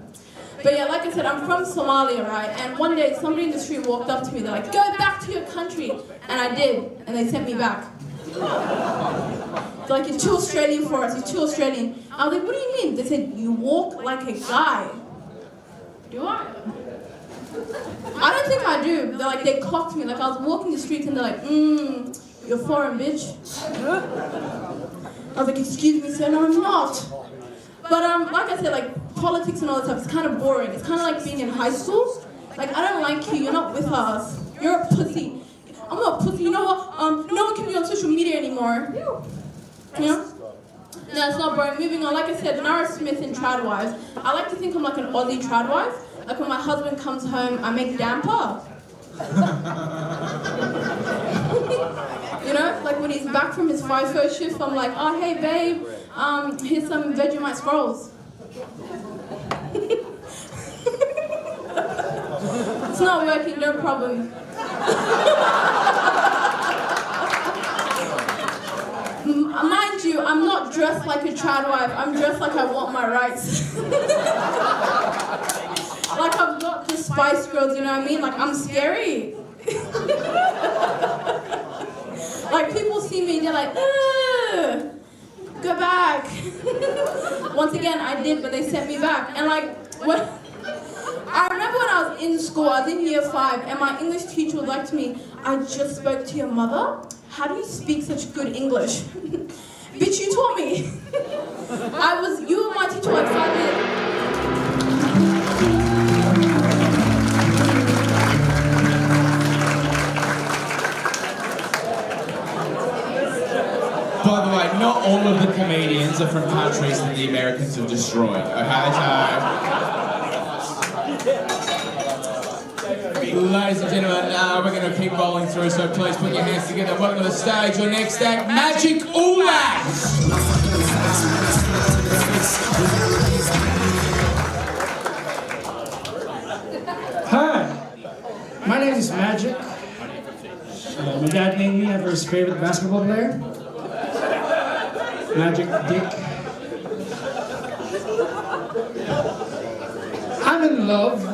But yeah, like I said, I'm from Somalia, right? And one day somebody in the street walked up to me, they're like, go back to your country. And I did, and they sent me back. They're like, you're too Australian for us, you're too Australian. I was like, what do you mean? They said, you walk like a guy. Do I? I don't think I do. They're like, they clocked me. Like I was walking the streets and they're like, you're foreign, bitch. I was like, excuse me, sir, no, I'm not. But like I said, like politics and all that stuff, it's kind of boring. It's kind of like being in high school. Like, I don't like you, you're not with us. You're a pussy. I'm not a pussy, you know what? No one can be on social media anymore. You know? No, it's not boring. Moving on, like I said, Nara Smith in Tradwives. I like to think I'm like an Aussie Tradwife. Like when my husband comes home, I make damper. You know, like when he's back from his FIFO shift, I'm like, oh hey babe, here's some Vegemite scrolls. It's not working, no problem. Mind you, I'm not dressed like a tradwife, I'm dressed like I want my rights. Like I've got the Spice Girls, you know what I mean? Like I'm scary. Like people see me, they're like, go back. Once again, I did, but they sent me back. And like, what? I remember when I was in school, I was in year 5, and my English teacher was like to me, I just spoke to your mother. How do you speak such good English? Bitch, you taught me. You were my teacher like 5 years.
By the way, not all of the comedians are from countries that the Americans have destroyed, okay? So, ladies and gentlemen, we're going to keep rolling through, so please put your hands together. Welcome to the stage, your next act, Magic Ulas!
Hi, my name is Magic. My dad named me after his favorite basketball player, Magic Dick. I'm in love.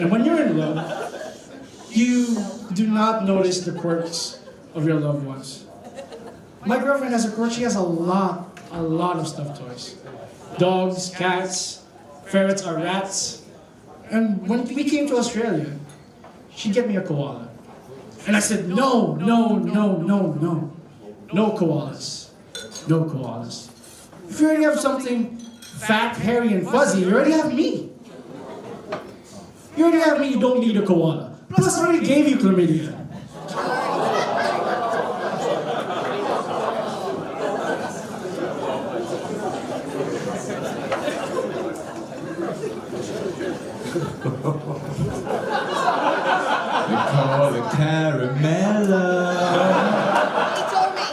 And when you're in love, you do not notice the quirks of your loved ones. My girlfriend has a quirk. She has a lot of stuffed toys. Dogs, cats, ferrets, or rats. And when we came to Australia, she'd get me a koala. And I said, no. No koalas. No koalas. If you already have something fat, hairy, and fuzzy, you already have me. You already have me, you don't need a koala. Plus, I already gave you chlamydia.
We call it caramella.
He told me.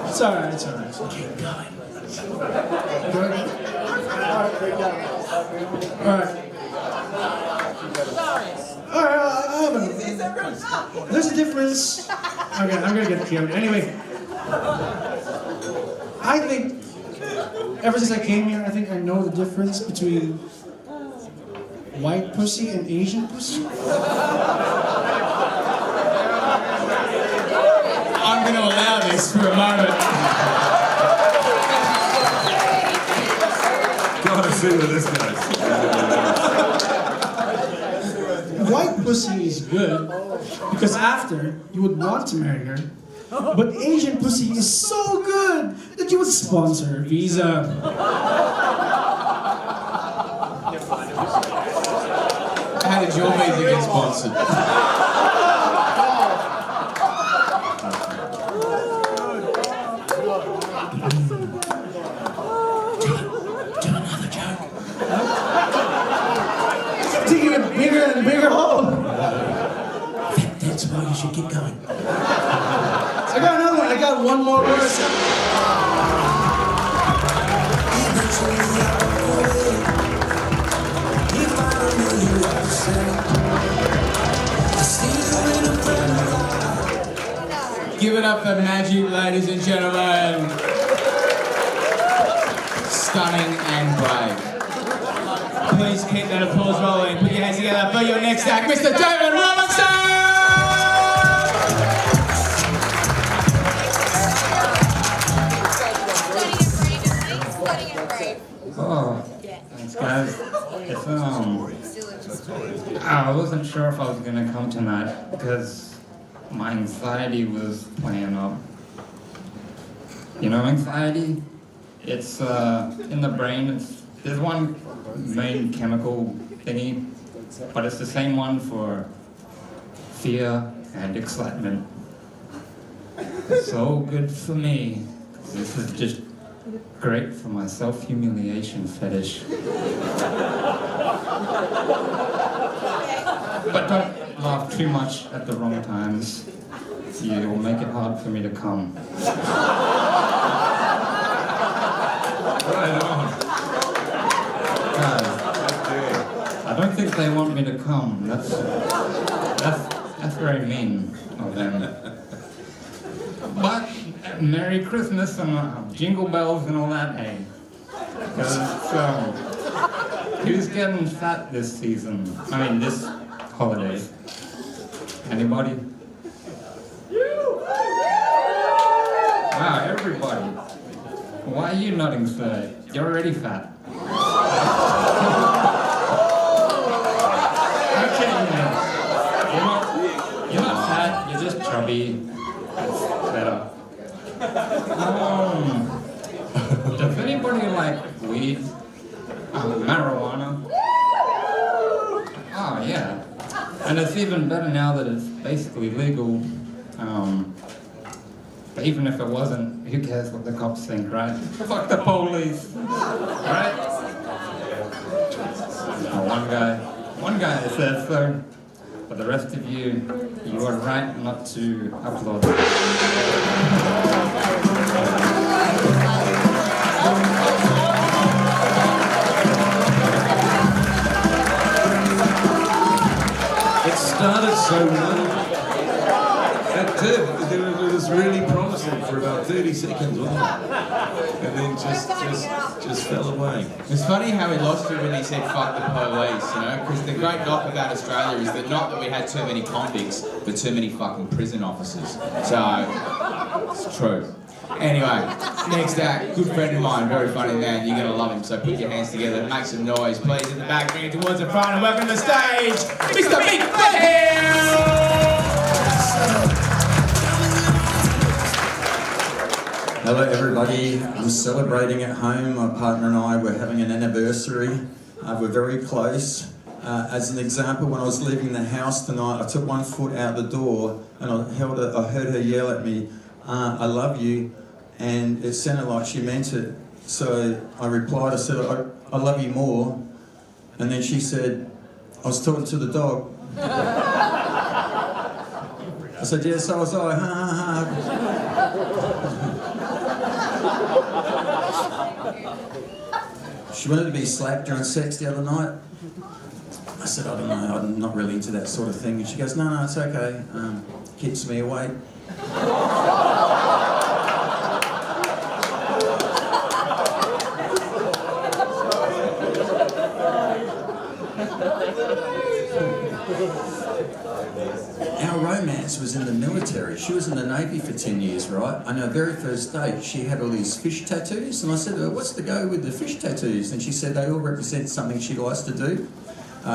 It's alright. Keep going. Alright. no, but there's a difference. Okay, I'm gonna get killed. Anyway, I think ever since I came here, I think I know the difference between white pussy and Asian pussy.
I'm going to allow this for a moment.
Gotta see where this goes.
White pussy is good because after you would want to marry her, but Asian pussy is so good that you would sponsor her visa.
How did your visa get sponsored?
Digging a bigger and bigger hole. That's why you should keep going. I got another one. I got one more verse.
Give it up for Magic, ladies and gentlemen. Stunning and brave. Please keep that applause rolling. Put your hands together for your next act, Mr. David Robinson!
Oh, thanks guys. I wasn't sure if I was gonna come tonight because my anxiety was playing up. You know, anxiety? It's in the brain. There's one main chemical thingy, but it's the same one for fear and excitement. So good for me. This is just great for my self-humiliation fetish. But don't laugh too much at the wrong times. You'll make it hard for me to come.
Right on.
I don't think they want me to come. That's very mean of them. But Merry Christmas and jingle bells and all that, hey. Because who's getting fat this season? I mean, this holiday. Anybody? Wow, everybody. Why are you nodding, sir? You're already fat. Okay, you're not fat, you're just chubby. It's better. Does anybody like weed? Marijuana? Oh, yeah. And it's even better now that it's basically legal. But even if it wasn't, who cares what the cops think, right? Fuck the police, right? One guy says so, but the rest of you, you are right not to upload.
It started so well. That did. It was really promising for about 30 seconds, wasn't it? And then just fell away.
It's funny how he lost it when he said fuck the police, you know, because the great knock about Australia is that not that we had too many convicts, but too many fucking prison officers. So, it's true. Anyway, next act, good friend of mine, very funny man, you're going to love him, so put your hands together, make some noise, please, in the back, bring it towards the front, and welcome to the stage, Mr. Big Hill!
Hello everybody, I'm celebrating at home. My partner and I were having an anniversary. We're very close. As an example, when I was leaving the house tonight, I took one foot out the door and I heard her yell at me, I love you, and it sounded like she meant it. So I replied, I said, I love you more. And then she said, I was talking to the dog. I said, yeah, so was I, ha ha ha. She wanted to be slapped during sex the other night. said, I don't know, I'm not really into that sort of thing. And she goes, no, it's okay. Keeps me awake. Our romance was in the military. She was in the Navy for 10 years, right? On our very first date, she had all these fish tattoos, and I said to her, what's the go with the fish tattoos? And she said they all represent something she likes to do.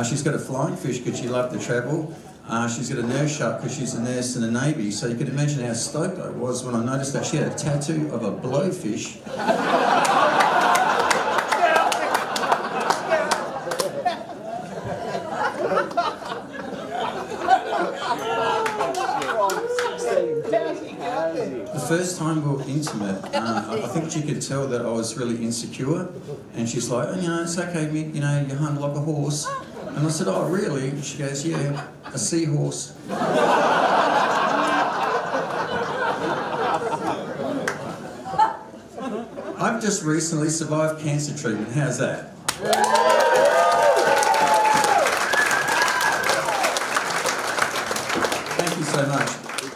She's got a flying fish because she loved to travel. She's got a nurse shark because she's a nurse in the Navy. So you can imagine how stoked I was when I noticed that she had a tattoo of a blowfish. The first time we were intimate, I think she could tell that I was really insecure, and she's like, oh, you know, it's okay, Mick, you know, you're hung like a horse. And I said, oh, really? And she goes, yeah, a seahorse. I've just recently survived cancer treatment. How's that? Thank you so much.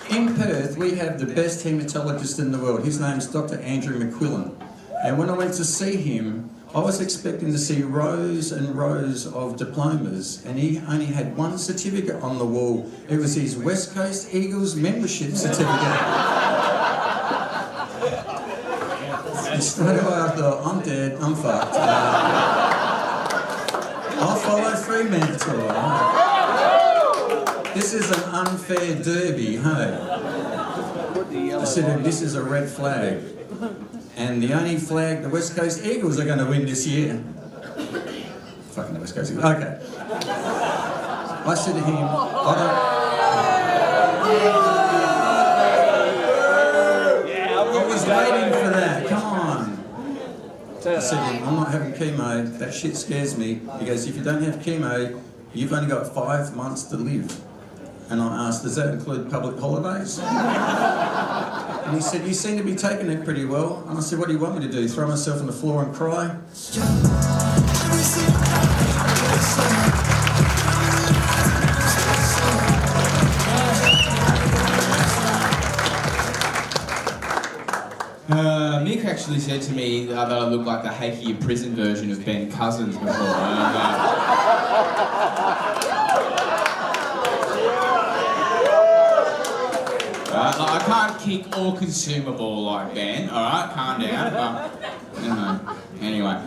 In Perth, we have the best haematologist in the world. His name's Dr. Andrew McQuillan. And when I went to see him, I was expecting to see rows and rows of diplomas, and he only had one certificate on the wall. It was his West Coast Eagles membership certificate. And straight away I thought, I'm dead, I'm fucked. I'll follow Fremantle. This is an unfair derby, hey? I said to him, this is a red flag. And the only flag the West Coast Eagles are going to win this year. Fucking the West Coast Eagles. Okay. I said to him, I was waiting for that. Come on. I said to him, I'm not having chemo. That shit scares me. He goes, if you don't have chemo, you've only got 5 months to live. And I asked, does that include public holidays? And he said, you seem to be taking it pretty well. And I said, what do you want me to do? Throw myself on the floor and cry?
Mick actually said to me that I look like the hakier prison version of Ben Cousins before. I can't kick or consume a ball like Ben, alright? Calm down. Anyway,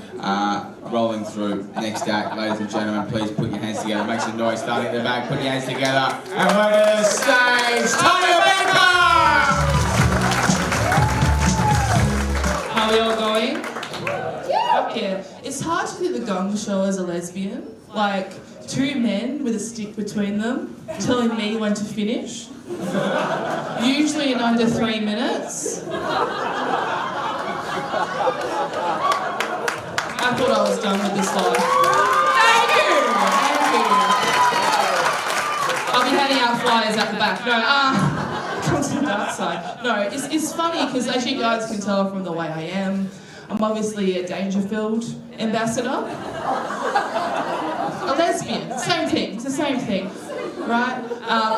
rolling through. Next act, ladies and gentlemen, please put your hands together. Make some noise starting at the back. Put your hands together. And we're to the stage, Tony Becker!
How are we all going? Yeah. It's hard to do the Gong Show as a lesbian. Like, 2 men with a stick between them telling me when to finish. Usually in under 3 minutes. I thought I was done with this life. Thank you! I'll be handing out flyers at the back. No, come to the dark side. No, it's funny because as you guys can tell from the way I am, I'm obviously a Dangerfield ambassador. A lesbian, same thing, it's the same thing. Right?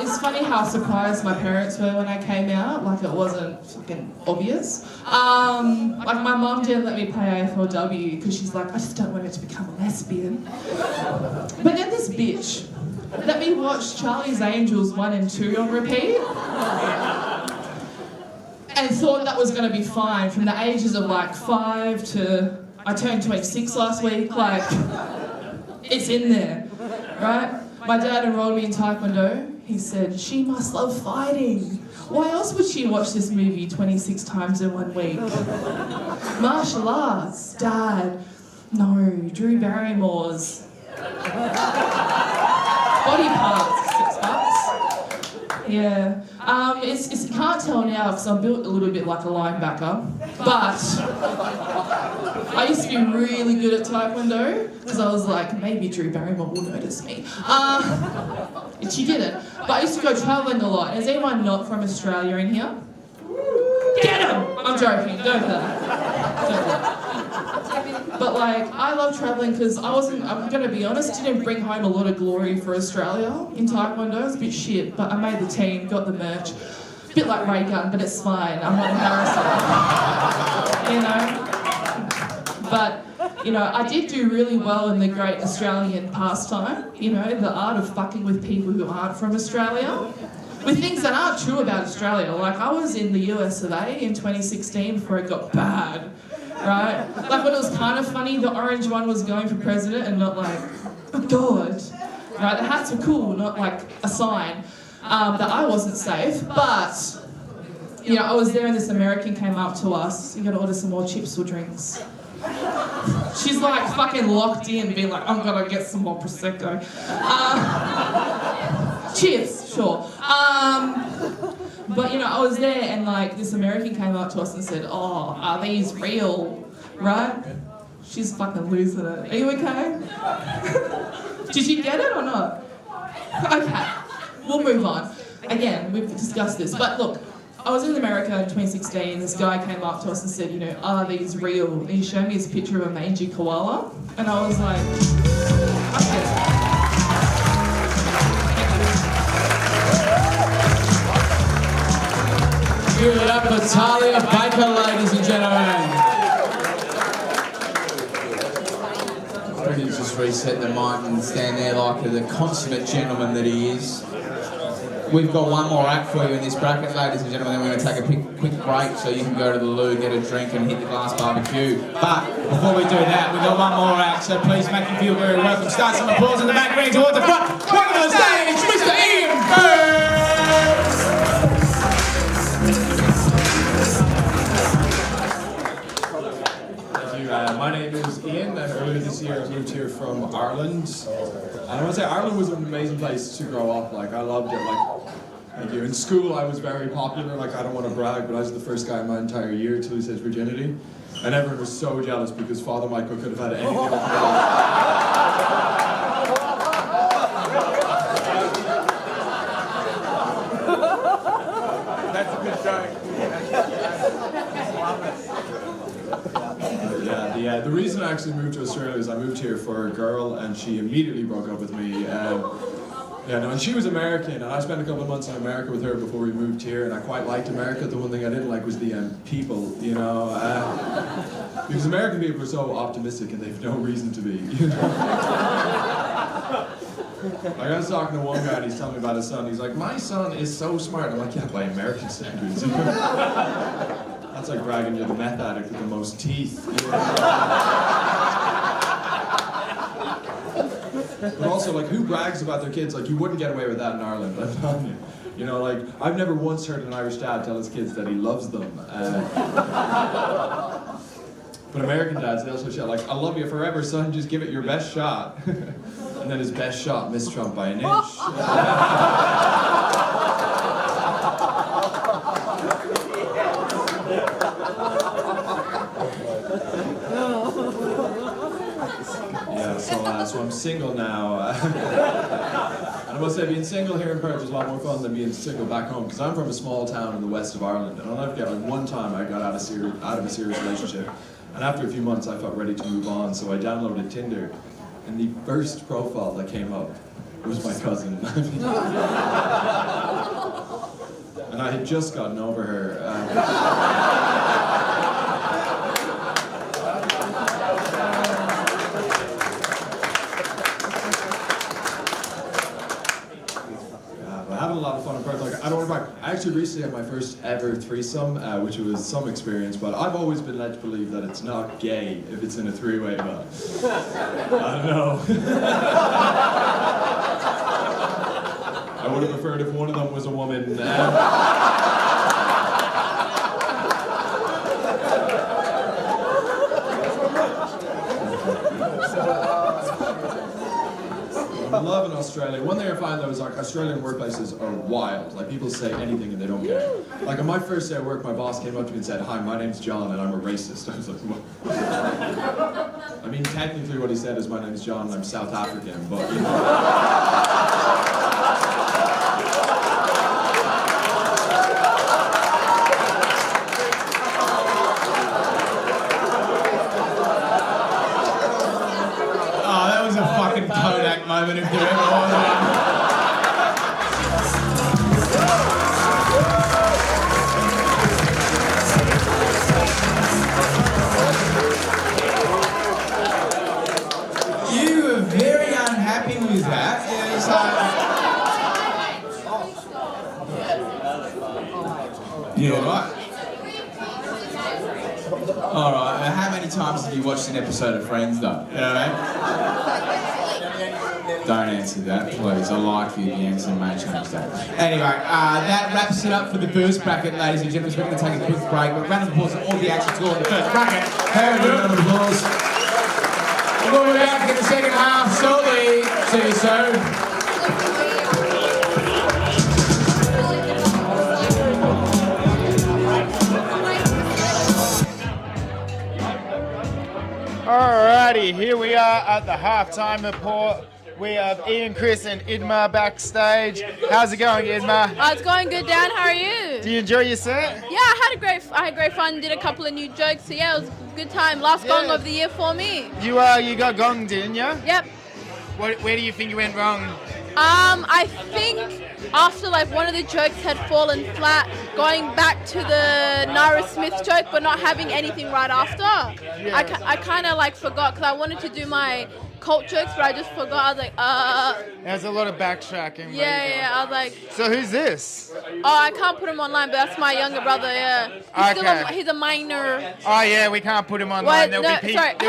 It's funny how surprised my parents were when I came out, like it wasn't fucking obvious. Like my mum didn't let me play AFLW because she's like, I just don't want her to become a lesbian. But then this bitch let me watch Charlie's Angels 1 and 2 on repeat and thought that was going to be fine from the ages of like 5 to, I turned 26 last week, like, it's in there, right? My dad enrolled me in Taekwondo. He said, she must love fighting. Why else would she watch this movie 26 times in 1 week? Martial arts, Dad. No, Drew Barrymore's. Body parts, $6. Yeah. You can't tell now because I'm built a little bit like a linebacker, but I used to be really good at Taekwondo because I was like, maybe Drew Barrymore will notice me. And she didn't. But I used to go travelling a lot. Is anyone not from Australia in here? Get him! I'm joking, don't do that. But like, I love travelling because I'm going to be honest, didn't bring home a lot of glory for Australia in Taekwondo. It was a bit shit, but I made the team, got the merch. A bit like Ray Gun, but it's fine. I'm not embarrassed. But, I did do really well in the great Australian pastime. The art of fucking with people who aren't from Australia. With things that aren't true about Australia. Like, I was in the US of A in 2016 before it got bad. Right? Like, when it was kind of funny, the orange one was going for president and not like, oh God. Right? The hats were cool, not like a sign that I wasn't safe. But, I was there and this American came up to us. You gotta order some more chips or drinks. She's like fucking locked in, being like, I'm gonna get some more Prosecco. Cheers, sure. But I was there and like this American came up to us and said, oh, are these real? Right? She's fucking losing it. Are you okay? Did you get it or not? Okay, we'll move on. Again, we've discussed this, but look, I was in America in 2016, this guy came up to us and said, are these real? And he showed me his picture of a mangy koala, and I was like, okay.
Give it up for Talia Baker, ladies and gentlemen. I reckon he's just reset the mic and stand there like the consummate gentleman that he is. We've got one more act for you in this bracket, ladies and gentlemen, then we're going to take a quick break so you can go to the loo, get a drink and hit the glass barbecue. But before we do that, we've got one more act, so please make you feel very welcome. Start some applause in the back, bring towards the front. Welcome to the stage, Mr. Ian
Thank you. My name is Ian, and earlier this year I moved here from Ireland. And I want to say Ireland was an amazing place to grow up. Like, I loved it. Thank you. In school, I was very popular. Like, I don't want to brag, but I was the first guy in my entire year to lose his virginity. And everyone was so jealous because Father Michael could have had anything else. That's a good joke. The reason I actually moved to Australia is I moved here for a girl and she immediately broke up with me. And she was American, and I spent a couple of months in America with her before we moved here, and I quite liked America. The one thing I didn't like was the people, because American people are so optimistic and they've no reason to be. I was talking to one guy and he's telling me about his son. He's like, my son is so smart. I'm like, yeah, by American standards. That's like bragging you're the meth addict with the most teeth. But also, like, who brags about their kids? Like, you wouldn't get away with that in Ireland, I'm telling you. Like, I've never once heard an Irish dad tell his kids that he loves them. But American dads, they'll shout, like, I love you forever, son, just give it your best shot. And then his best shot missed Trump by an inch. So I'm single now. And I must say, being single here in Perth is a lot more fun than being single back home, because I'm from a small town in the west of Ireland, and I'll never forget, like, one time I got out of a serious relationship, and after a few months I felt ready to move on, so I downloaded Tinder, and the first profile that came up was my cousin. And I had just gotten over her. Having a lot of fun in Perth. Like, I don't want to brag. I actually recently had my first ever threesome, which was some experience, but I've always been led to believe that it's not gay if it's in a three-way, but I don't know. I would have preferred if one of them was a woman. I love in Australia. One thing I find though is like Australian workplaces are wild. Like people say anything and they don't care. Like on my first day at work, my boss came up to me and said, "Hi, my name's John and I'm a racist." I was like, what? I mean, technically what he said is my name's John and I'm South African, but you know.
moment if there ever was one. You were very unhappy with that. Yeah, it's like... Yeah, right. Alright, how many times have you watched an episode of Friends though? You know what I mean? Don't answer that, please. I like you, the answer may change that. Anyway, that wraps it up for the first bracket, ladies and gentlemen. We're going to take a quick break. But round of applause for all the action score in the first bracket. Have a round of applause. We'll be back in the second half shortly. See you soon.
Alrighty, here we are at the halftime report. We have Ian, Chris, and Idmar backstage. How's it going, Idmar?
Oh, it's going good, Dan. How are you?
Do you enjoy your set?
Yeah, I had great fun. Did a couple of new jokes. So yeah, it was a good time. Last gong of the year for me.
You got gonged, didn't you?
Yep.
Where do you think you went wrong?
I think after like one of the jokes had fallen flat, going back to the Nara Smith joke, but not having anything right after.
Yeah.
I kind of like forgot because I wanted to do my cult jokes, but I just forgot. I was like,
There's a lot of backtracking.
Yeah, I was like.
So who's this?
Oh, I can't put him online, but that's my younger brother. Yeah. He's a minor.
Oh yeah, we can't put him online. There'll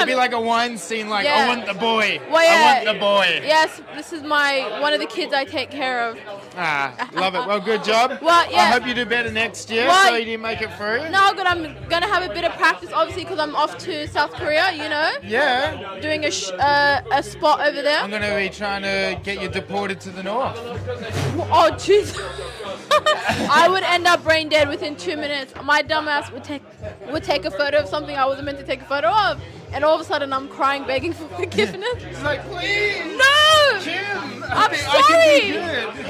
be like a wine scene, like I want the boy.
Well, yeah,
I want the boy.
Yes, this is one of the kids I take care of.
Love it. Well, good job.
Well, yeah.
I hope you do better next year.
Well,
so you didn't make it through.
No, good. I'm gonna have a bit of practice, obviously, because I'm off to South Korea. You know.
Yeah.
Doing a spot over there.
I'm gonna be trying to get you deported to the north.
Oh, jeez. I would end up brain dead within 2 minutes. My dumbass would take a photo of something I wasn't meant to take a photo of, and all of a sudden I'm crying, begging for forgiveness.
It's like, please.
No.
Kim.
I'm sorry.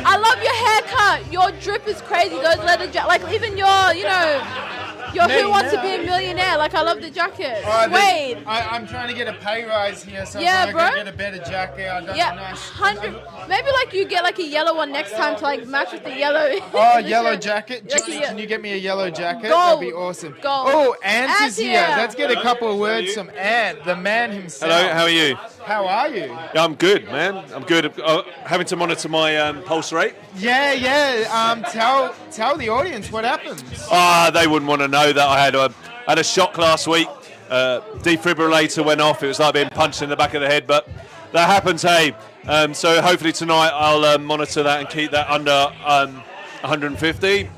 I love your haircut. Your drip is crazy. Those leather like even your, your Who Wants to Be a Millionaire. Like I love the jacket. Suede.
I'm trying to get a pay rise here, so
yeah,
I'm
bro.
gonna get a better jacket. I got a nice
100. Maybe like you get like a yellow one next time to like match with the yellow.
Oh, yellow jacket.
Like
Can you get me a yellow jacket?
Gold.
That'd be awesome.
Gold.
Oh, Ant is here.
here.
Let's get a couple of words from Ant, the man himself.
Hello, how are you?
How are you?
Yeah, I'm good, man. I'm good. Having to monitor my pulse rate.
Yeah. Tell the audience what happens.
They wouldn't want to know that I had a shock last week. Defibrillator went off. It was like being punched in the back of the head, but that happens, hey. So hopefully tonight I'll monitor that and keep that under 150.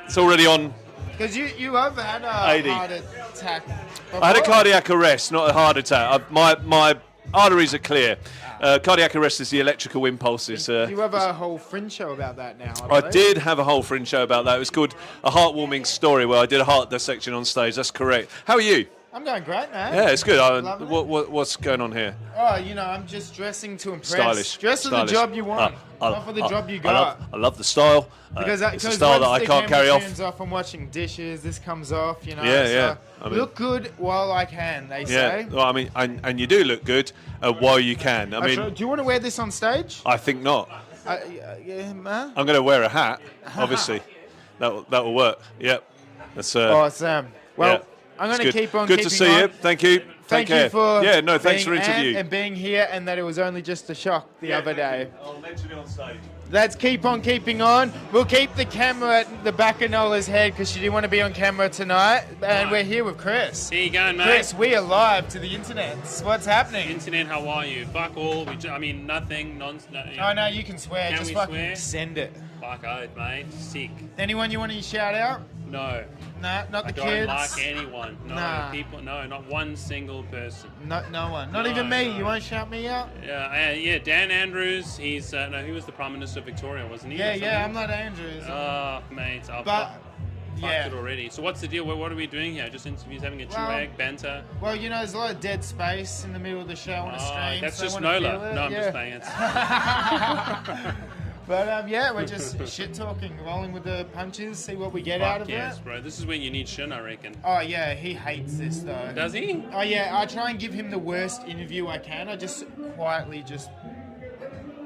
It's already on.
Because you have had a
80.
heart attack before.
I had a cardiac arrest, not a heart attack. My arteries are clear. Cardiac arrest is the electrical impulses.
You have a whole fringe show about that now.
I did have a whole fringe show about that. It was called A Heartwarming Story, where I did a heart dissection on stage. That's correct. How are you?
I'm going great, man.
Yeah, it's good. What's going on here?
Oh, I'm just dressing to impress.
Stylish.
Dress for the job you want, not for the job you got.
I love the style.
Because
it's a style that I can't carry off.
Turns off. I'm washing dishes. This comes off.
Yeah.
So look good while I can. They say.
Yeah. Well, I mean, and you do look good while you can. I mean,
do you want to wear this on stage?
I think not.
Man.
I'm going to wear a hat. Obviously, that will work. Yep. That's
awesome. Well.
Yeah.
I'm going to keep on
Good
keeping
to see
on.
you. Thank you.
Thank you for
thanks for interview.
and being here, and that it was only just a shock the other day.
I'll mention it on stage.
Let's keep on keeping on. We'll keep the camera at the back of Nola's head because she didn't want to be on camera tonight. And we're here with Chris.
How you going, mate?
Chris, we are live to the internet. What's happening?
Internet, how are you? Fuck all. Nothing.
No, you can swear.
Can
just
we
fucking
swear?
send it.
Fuck oath, mate. Sick.
Anyone you want to shout out?
No.
Nah, not the kids.
I don't like anyone. No,
Nah.
No, not one single person.
No one. Not even me.
No.
You won't shout me out?
Yeah. Dan Andrews. He's he was the Prime Minister of Victoria, wasn't he?
Yeah. I'm not Andrews.
Oh, mate. Fucked it already. So what's the deal? What are we doing here? Just interviews, having a chill banter.
Well, there's a lot of dead space in the middle of the show on a stream.
That's
so
just
I wanna
Nola.
feel it.
No, I'm just playing it.
But we're just shit talking, rolling with the punches, see what we get out of
yes,
it.
Bro. This is when you need Shin, I reckon.
Oh yeah, he hates this though.
Does he?
Oh yeah, I try and give him the worst interview I can. I just quietly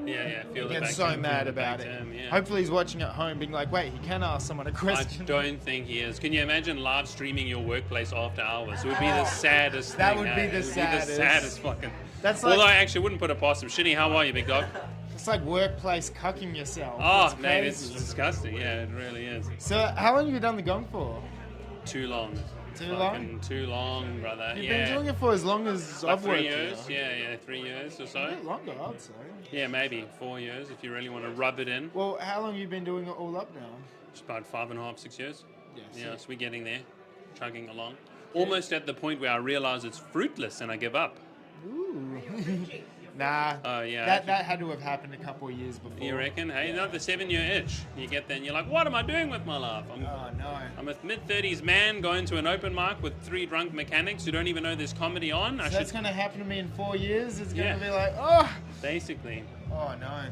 Yeah, feel
He
the
gets
back
so
term,
mad
feel the
about
back
it.
term, yeah.
Hopefully he's watching at home being like, wait, he can ask someone a
I
question.
don't think he is. Can you imagine live streaming your workplace after hours? It would be the saddest
That
thing.
would be
hey?
the
It would
saddest.
be the saddest fucking.
That's like-
Although I actually wouldn't put it past him. Shitty, how are you, big dog?
It's like workplace cucking yourself.
Oh,
It's
mate, it's
crazy.
disgusting. Yeah, it really is.
So how long have you done the gong for?
Too long.
Too long?
Fucking too long, brother.
You've
yeah.
been doing it for as long as
Like
I've
3
worked
years.
here.
Yeah, 3 years or so.
A bit longer, I'd say.
Yeah, maybe 4 years if you really want to rub it in.
Well, how long have you been doing it all up now?
It's about 5.5, 6 years.
Yeah,
So we're getting there, chugging along. Almost at the point where I realise it's fruitless and I give up.
Ooh. Nah.
Oh, yeah.
That had to have happened a couple of years before.
You reckon? Hey, not the 7-year itch. You get there and you're like, what am I doing with my life?
Oh, no.
I'm a mid-30s man going to an open mic with 3 drunk mechanics who don't even know there's comedy on.
So that's going to happen to me in 4 years? It's going
Yeah.
to be like, oh!
Basically.
Oh, no.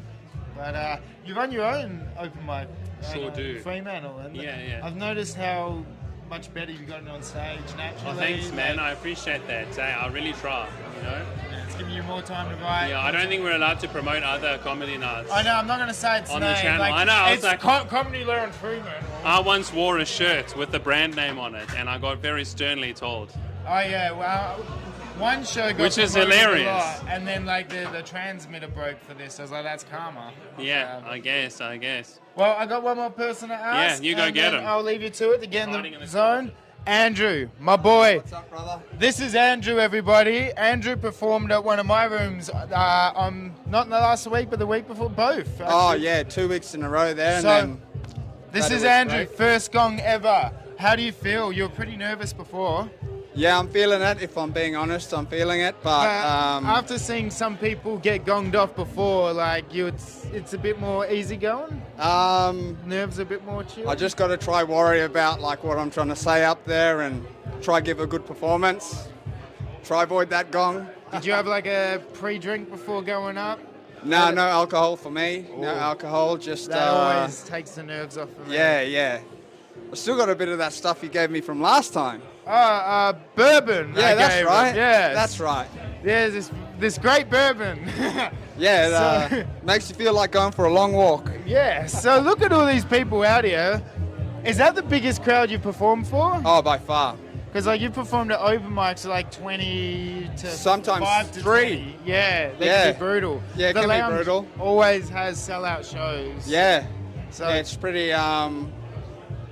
But you run your own open mic.
Sure do.
Fremantle. And
Yeah.
I've noticed how much better you've gotten on stage naturally.
Oh, thanks, man.
Like,
I appreciate that. I really try, you know?
it's giving you more time to write.
Yeah, I don't think we're allowed to promote other comedy nights.
I know, I'm not going to say it's
on the
name.
channel.
Like,
I know. I was
It's
like,
Comedy Learn Freeman.
I once wore a shirt with the brand name on it, and I got very sternly told.
Oh, yeah, well, one show got
Which is
promoted a
hilarious.
lot, and then, like, the transmitter broke for this. I was like, that's karma.
Yeah, I guess.
Well, I got one more person to ask.
Yeah, you go
and
get
then
him.
I'll leave you to it to get in the zone. Andrew, my boy.
What's up, brother?
This is Andrew, everybody. Andrew performed at one of my rooms on not in the last week, but the week before, both. Actually.
Oh, yeah, 2 weeks in a row there.
So,
and then
this
that
is
was
Andrew,
great.
first gong ever. How do you feel? You were pretty nervous before.
Yeah, I'm feeling it. If I'm being honest, I'm feeling it. But
after seeing some people get gonged off before, like it's a bit more easygoing. Nerves a bit more chill.
I just got to try worry about like what I'm trying to say up there and try give a good performance. Try avoid that gong.
Did you have like a pre-drink before going up?
No alcohol for me. No alcohol. Just
That always takes the nerves off for me.
Yeah. I still got a bit of that stuff you gave me from last time.
Bourbon.
Yeah,
I
that's
gave
right.
him. Yes.
That's right.
Yeah, this great bourbon.
Yeah,
So-
makes you feel like going for a long walk.
Yeah, so look at all these people out here. Is that the biggest crowd you've performed for?
Oh, by far.
Because like you performed at open mics like 20 to
Sometimes
5 to
3.
20. Yeah, they
Yeah.
can be brutal.
Yeah, it
the
can be
lounge
brutal.
always has sellout shows.
Yeah.
So
Yeah, it's pretty.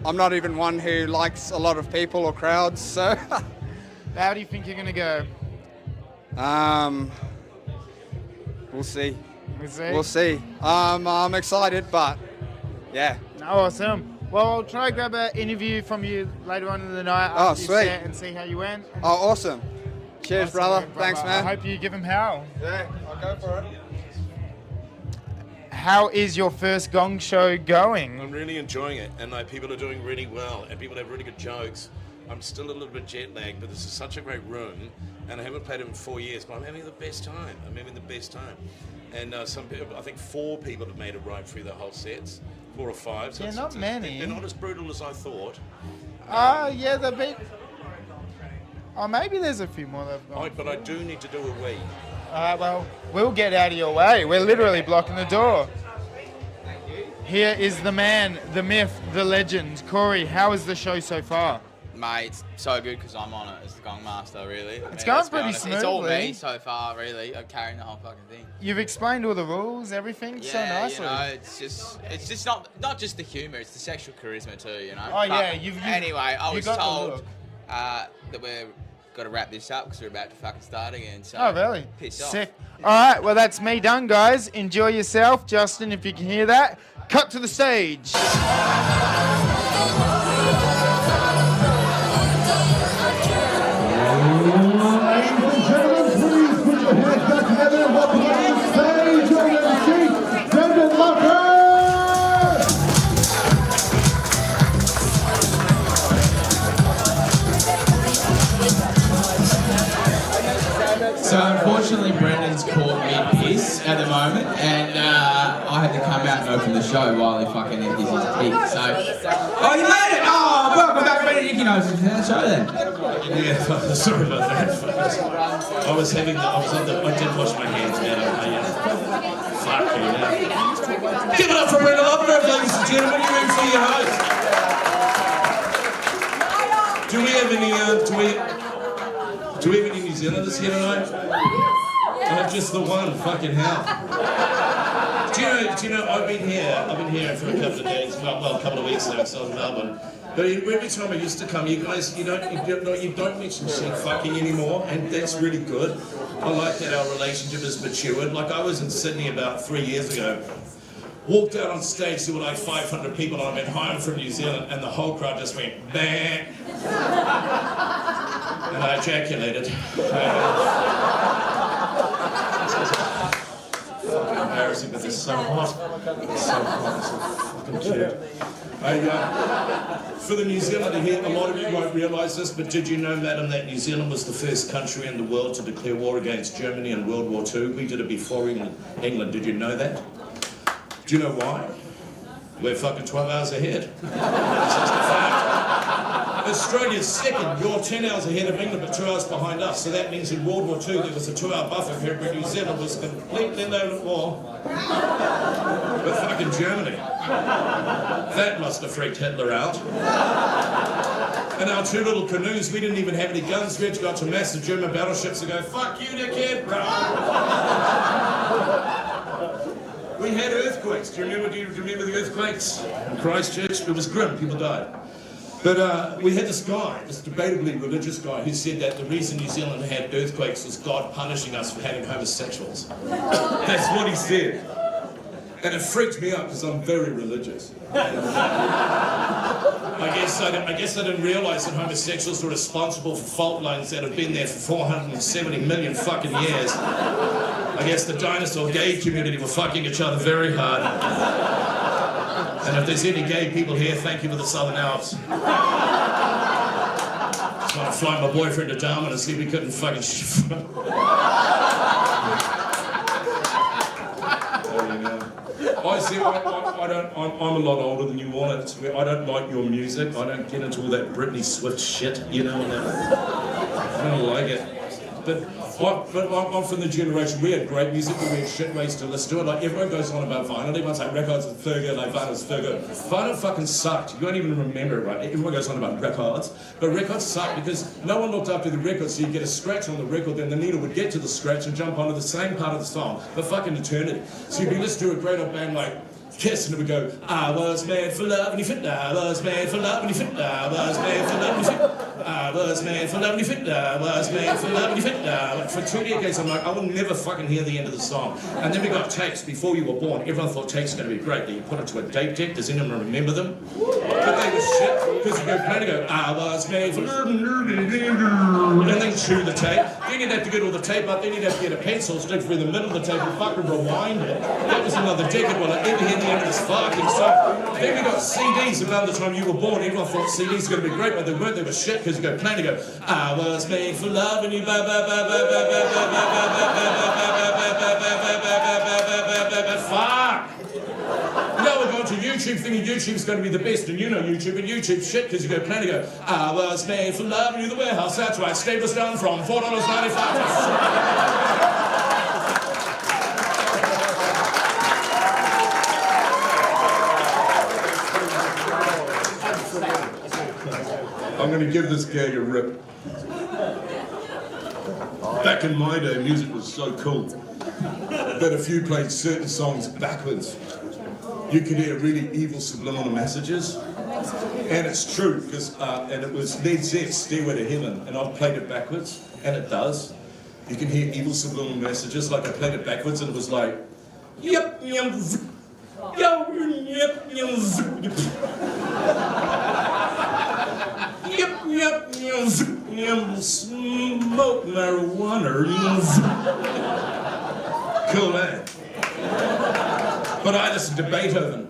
I'm not even one who likes a lot of people or crowds, so.
How do you think you're gonna go?
We'll see.
We'll see.
We'll see. I'm excited, but yeah.
Awesome. Well, I'll try to grab an interview from you later on in the night
Oh,
after you
sweet.
set and see how you went.
Oh, awesome. Cheers,
Awesome,
brother.
man,
Thanks, man.
I hope you give him hell.
Yeah, I'll go for it.
How is your first Gong Show going?
I'm really enjoying it, and people are doing really well, and people have really good jokes. I'm still a little bit jet lagged, but this is such a great room, and I haven't played it in 4 years, but I'm having the best time. And some people, I think 4 people have made it right through the whole sets, 4 or 5. So
Yeah, not many.
They're not as brutal as I thought.
Yeah, the bit. Oh, maybe there's a few more that have gone.
But I do need to do a wee.
Well, we'll get out of your way. We're literally blocking the door. Here is the man, the myth, the legend. Corey, how is the show so far?
Mate, it's so good because I'm on it as the gong master, really.
It's going
let's be
pretty
honest. It's all
smoothly.
me so far, really. I'm carrying the whole fucking thing.
You've explained all the rules, everything so nicely.
You know, it's just not just the humour, it's the sexual charisma too, you know.
Oh, yeah,
But
you've
anyway, I
you
was
got the
told
look.
that we're got to wrap this up because we're about to fucking start again. So
Oh, really?
Piss off.
Sick. All right, well, that's me done, guys. Enjoy yourself. Justin, if you can hear that, cut to the stage.
So unfortunately, Brendan's caught mid-piss at the moment, and I I had to come out and open the show while he fucking empties his teeth. So, oh, you made it! Oh, welcome back, Benedict. You know, it's the show then.
Yeah, sorry about that. I did wash my hands, man. Fuck you, man. Give it up for Brenda Lovgrove, ladies and gentlemen. You're in for your host. Do we have any New Zealanders here tonight? Just the one, fucking hell. Do you know, I've been here for a couple of days, well, a couple of weeks now, so I was in Melbourne. But every time I used to come, you guys, you don't mention shit fucking anymore, and that's really good. I like that our relationship has matured. Like, I was in Sydney about 3 years ago, walked out on stage, there were like 500 people, and I've been home from New Zealand, and the whole crowd just went, bang. And I ejaculated. Embarrassing, but it's so hot. It's so hot, it's so fucking cute. For the New Zealander here, a lot of you won't realise this, but did you know, madam, that New Zealand was the first country in the world to declare war against Germany in World War II? We did it before England. Did you know that? Do you know why? We're fucking 12 hours ahead. It's just a fact. Australia's second. You're 10 hours ahead of England, but 2 hours behind us. So that means in World War II there was a 2-hour buffer here, but New Zealand was completely known at war. But fucking Germany. That must have freaked Hitler out. And our two little canoes, we didn't even have any guns. We had to go up to massive German battleships and go, fuck you, dickhead. We had earthquakes. Do you remember the earthquakes in Christchurch? It was grim. People died. But we had this guy, this debatably religious guy, who said that the reason New Zealand had earthquakes was God punishing us for having homosexuals. That's what he said. And it freaked me out because I'm very religious. I guess I didn't realise that homosexuals were responsible for fault lines that have been there for 470 million fucking years. I guess the dinosaur gay community were fucking each other very hard. And if there's any gay people here, thank you for the Southern Alps. Just want to fly my boyfriend to Darwin and see if we couldn't fucking I'm a lot older than you all. I don't like your music. I don't get into all that Britney Swift shit, you know. I don't like it. But I'm from the generation, we had great music, but we had shit ways to listen to it. Like, everyone goes on about vinyl. Everyone's like, records are so good, like, vinyl's so good. Vinyl fucking sucked. You don't even remember it, right? Everyone goes on about records. But records suck because no one looked after the record, so you get a scratch on the record, then the needle would get to the scratch and jump onto the same part of the song for fucking eternity. So you'd be listening to a great old band like Kiss, and it would go, I was made for love and you fit, I was made for love and you fit, I was made for love and you fit, I was made for love and you fit, I was made for love and you fit. For 2 decades I'm like, I will never fucking hear the end of the song. And then we got tapes. Before you were born, everyone thought tapes were going to be great. Then you put it to a tape deck. Does anyone remember them? But they were shit, because you go play and go, I was made for love, and then chew the tape. Then you'd have to get all the tape up, then you'd have to get a pencil, stick through the middle of the tape and fucking rewind it. That was another decade while I ever hear the end of this fucking song. Then we got CDs around the time you were born. Everyone thought CDs were going to be great, but they weren't. They were shit, because you go play and go, I was made for love and you fuck. Now we're going to YouTube, thinking YouTube's going to be the best, and you know YouTube, and YouTube's shit, because you go play and go, I was made for love and you the warehouse. That's right, stave us down from $4.95. I'm going to give this gag a rip. Back in my day, music was so cool that if you played certain songs backwards, you could hear really evil subliminal messages. And it's true, because and it was Led Zepp's Stairway to Heaven, and I've played it backwards, and it does. You can hear evil subliminal messages, like I played it backwards, and it was like, yep, yep, yep, yep, yep. Yep, yep, yep, smoke marijuana. Cool, eh? But I listen to Beethoven.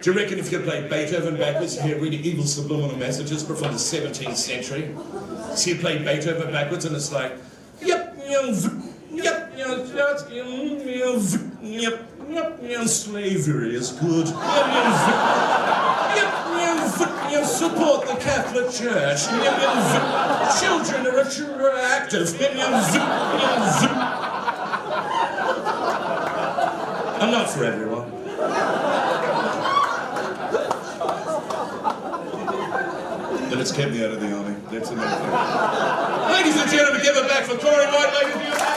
Do you reckon if you play Beethoven backwards, you hear really evil subliminal messages, but from the 17th century? So you play Beethoven backwards and it's like, yep, yep, yep, yep, yep, Yep, slavery is good. Yep, support the Catholic Church. Children are attractive. I'm not for everyone. But it's kept me out of the army. That's the main thing. Ladies and gentlemen, give it back for Corey White, ladies and gentlemen.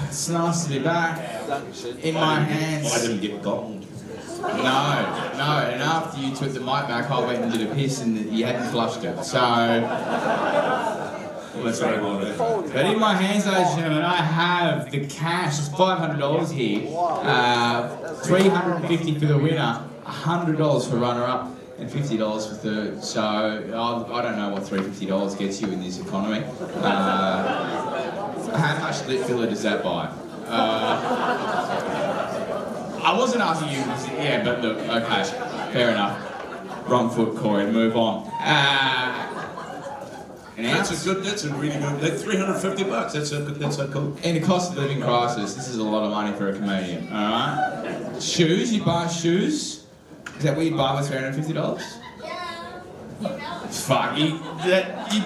It's nice to be back. In my hands.
I didn't get gonged.
No, and after you took the mic back, I went and did a piss and you hadn't flushed it. So, let's go. But in my hands, ladies and gentlemen, I have the cash. It's $500 here. 350 for the winner, $100 for runner-up, and $50 for third. So, I don't know what $350 gets you in this economy. How much lip filler does that buy? I wasn't asking you, yeah, but look, okay, fair enough. Wrong foot, Corey, move on.
That's a really good, that's $350, that's a cool.
In the cost of living crisis, this is a lot of money for a comedian, alright? Shoes, you buy shoes? Is that what you buy with $350? Fuck,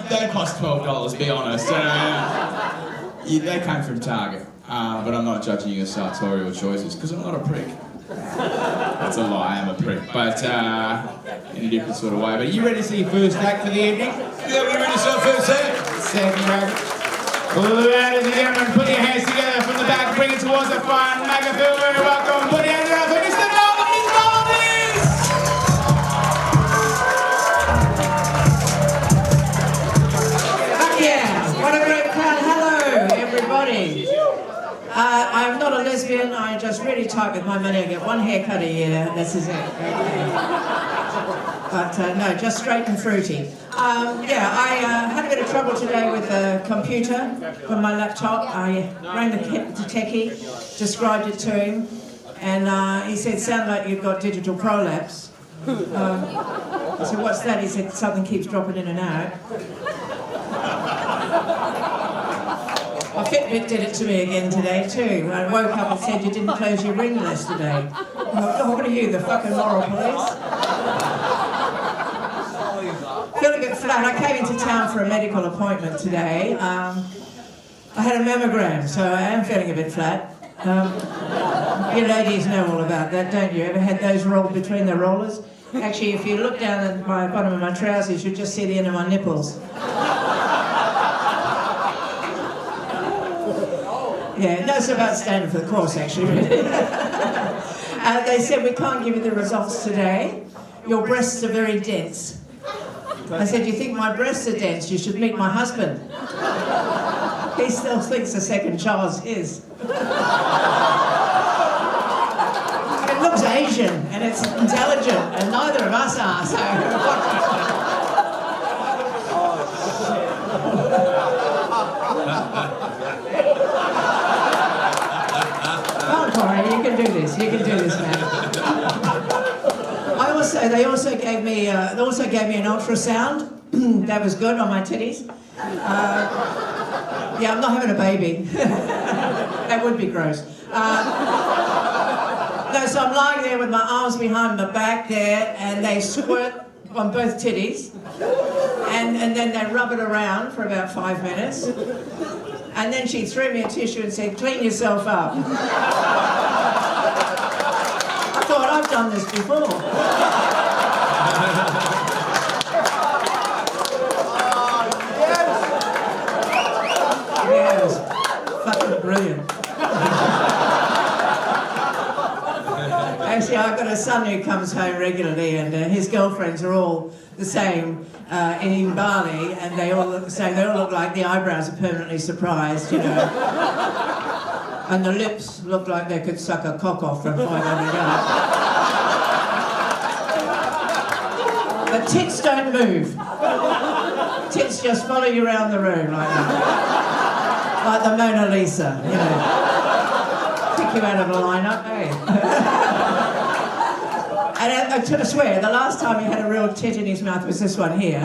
they cost $12, be honest. They came from Target. But I'm not judging your sartorial choices because I'm not a prick. That's a lie, I am a prick, but in a different sort of way. But are you ready to see your first act for the evening?
Yeah, we're ready to see our first act.
Second act. Ladies and gentlemen, put your hands together from the back, bring it towards the front, make it feel very welcome. Put your hands up for Mr. Nolan's Nolan's!
Fuck yeah, what a great crowd. Hello, everybody. I'm not a lesbian, I just really tight with my money. I get one haircut a year, this is it. But no, just straight and fruity. I had a bit of trouble today with the computer on my laptop. I rang the techie, described it to him, and he said, sound like you've got digital prolapse. I said, what's that? He said, something keeps dropping in and out. My Fitbit did it to me again today too. I woke up and said, you didn't close your ring yesterday. I thought, oh, what are you, the fucking moral police? Feel a bit flat. I came into town for a medical appointment today. I had a mammogram, so I am feeling a bit flat. You ladies know all about that, don't you? Ever had those rolled between the rollers? Actually, if you look down at my bottom of my trousers, you'll just see the end of my nipples. Yeah, no, it's about standing for the course, actually. They said, we can't give you the results today. Your breasts are very dense. I said, you think my breasts are dense? You should meet my husband. He still thinks the second child's his. It looks Asian, and it's intelligent, and neither of us are, so... Corey, you can do this. You can do this, man. They also gave me an ultrasound. That was good on my titties. Yeah, I'm not having a baby. That would be gross. No, so I'm lying there with my arms behind my back there, and they squirt on both titties, and then they rub it around for about 5 minutes. And then she threw me a tissue and said, clean yourself up. I thought, I've done this before. Yeah, it was fucking brilliant. Actually, I've got a son who comes home regularly, and his girlfriends are all the same in Bali, and they all look the same. They all look like the eyebrows are permanently surprised, you know. And the lips look like they could suck a cock off from 500 yards. The tits don't move. Tits just follow you around the room like that. Like the Mona Lisa, you know. Pick you out of a lineup, hey. And I swear, the last time he had a real tit in his mouth was this one here.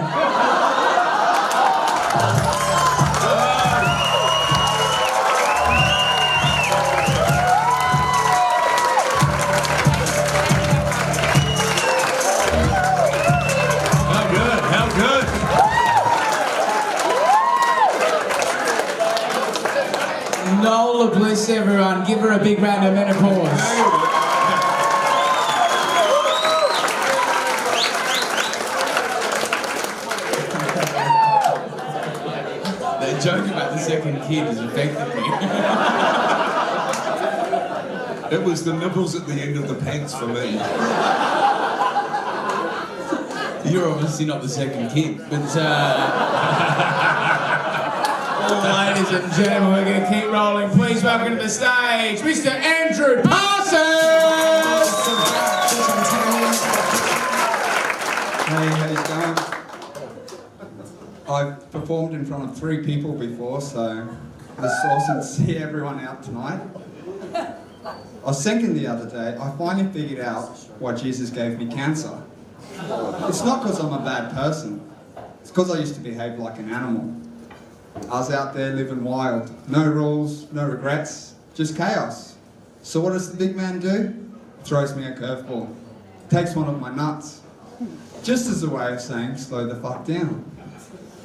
Nola Bliss, everyone. Give her a big round of menopause. The joke about the second kid has affected me.
It was the nibbles at the end of the pants for me.
You're obviously not the second kid, but ladies and gentlemen, we're going to keep rolling. Please welcome to the stage, Mr. Andrew Parsons!
Hey, how's it going? I've performed in front of 3 people before, so it's awesome to see everyone out tonight. I was thinking the other day, I finally figured out why Jesus gave me cancer. It's not because I'm a bad person, it's because I used to behave like an animal. I was out there living wild. No rules, no regrets, just chaos. So what does the big man do? Throws me a curveball. Takes one of my nuts. Just as a way of saying, slow the fuck down.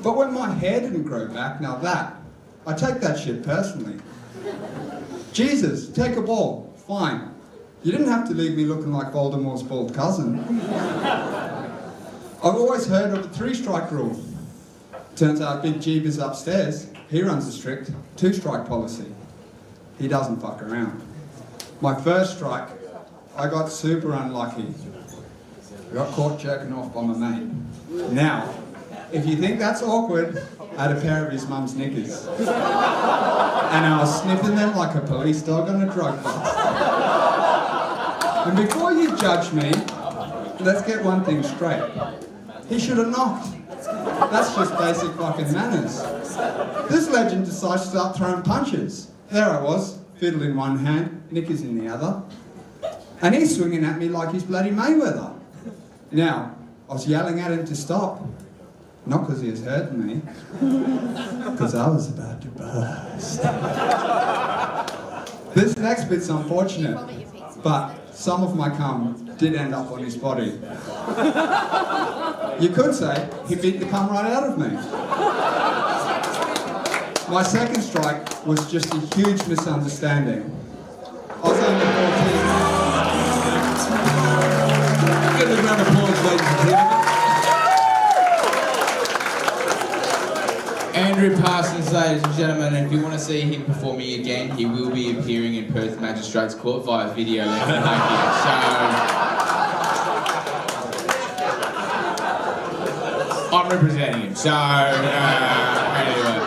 But when my hair didn't grow back, now I take that shit personally. Jesus, take a ball. Fine. You didn't have to leave me looking like Voldemort's bald cousin. I've always heard of the 3-strike rule. Turns out Big Jeeb is upstairs. He runs a strict 2-strike policy. He doesn't fuck around. My first strike, I got super unlucky. I got caught jerking off by my mate. Now, if you think that's awkward, I had a pair of his mum's knickers. And I was sniffing them like a police dog on a drug bust. And before you judge me, let's get one thing straight. He should have knocked. That's just basic fucking manners. This legend decides to start throwing punches. There I was, fiddle in one hand, knickers in the other. And he's swinging at me like he's bloody Mayweather. Now, I was yelling at him to stop. Not because he was hurting me, because I was about to burst. This next bit's unfortunate, but some of my cum did end up on his body. You could say he beat the cum right out of me. My second strike was just a huge misunderstanding. I was only 14.
Give a round of applause, ladies and gentlemen.
Andrew Parsons, ladies and gentlemen, and if you want to see him performing again, he will be appearing in Perth Magistrates Court via video link. Thank you. So, I'm representing him. So, anyway,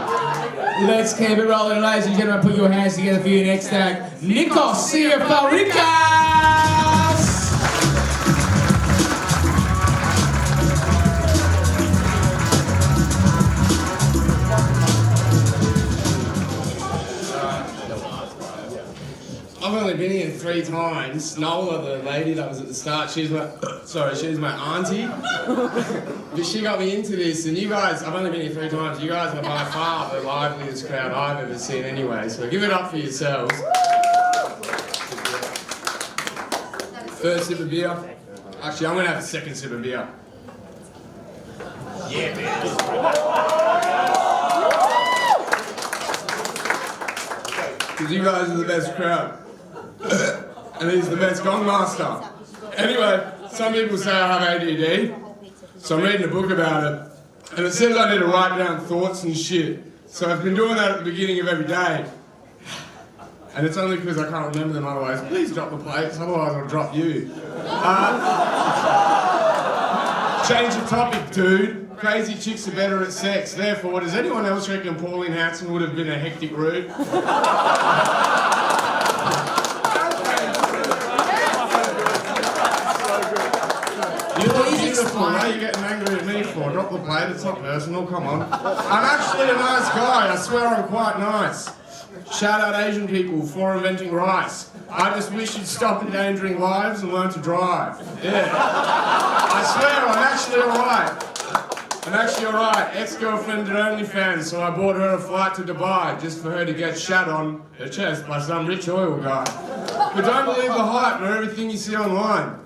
let's keep it rolling, ladies and gentlemen. Put your hands together for your next act, Nikos Siafarikas!
I've only been here 3 times. Nola, the lady that was at the start, she's my auntie. But she got me into this, and you guys, I've only been here 3 times. You guys are by far the liveliest crowd I've ever seen anyway, so give it up for yourselves. First sip of beer. Actually, I'm gonna have a second sip of beer. Yeah, man. Because you guys are the best crowd. And he's the best gong master. Anyway, some people say I have ADD, so I'm reading a book about it, and it says I need to write down thoughts and shit. So I've been doing that at the beginning of every day. And it's only because I can't remember them otherwise. Please drop the plates, otherwise I'll drop you. Change the topic, dude. Crazy chicks are better at sex. Therefore, does anyone else reckon Pauline Hanson would have been a hectic route? You're beautiful. What are you getting angry at me for? Drop the plate. It's not personal. Come on. I'm actually a nice guy. I swear I'm quite nice. Shout out Asian people for inventing rice. I just wish you'd stop endangering lives and learn to drive. Yeah. I swear, I'm actually alright. I'm actually alright. Ex-girlfriend did OnlyFans, so I bought her a flight to Dubai just for her to get shat on her chest by some rich oil guy. But don't believe the hype or everything you see online.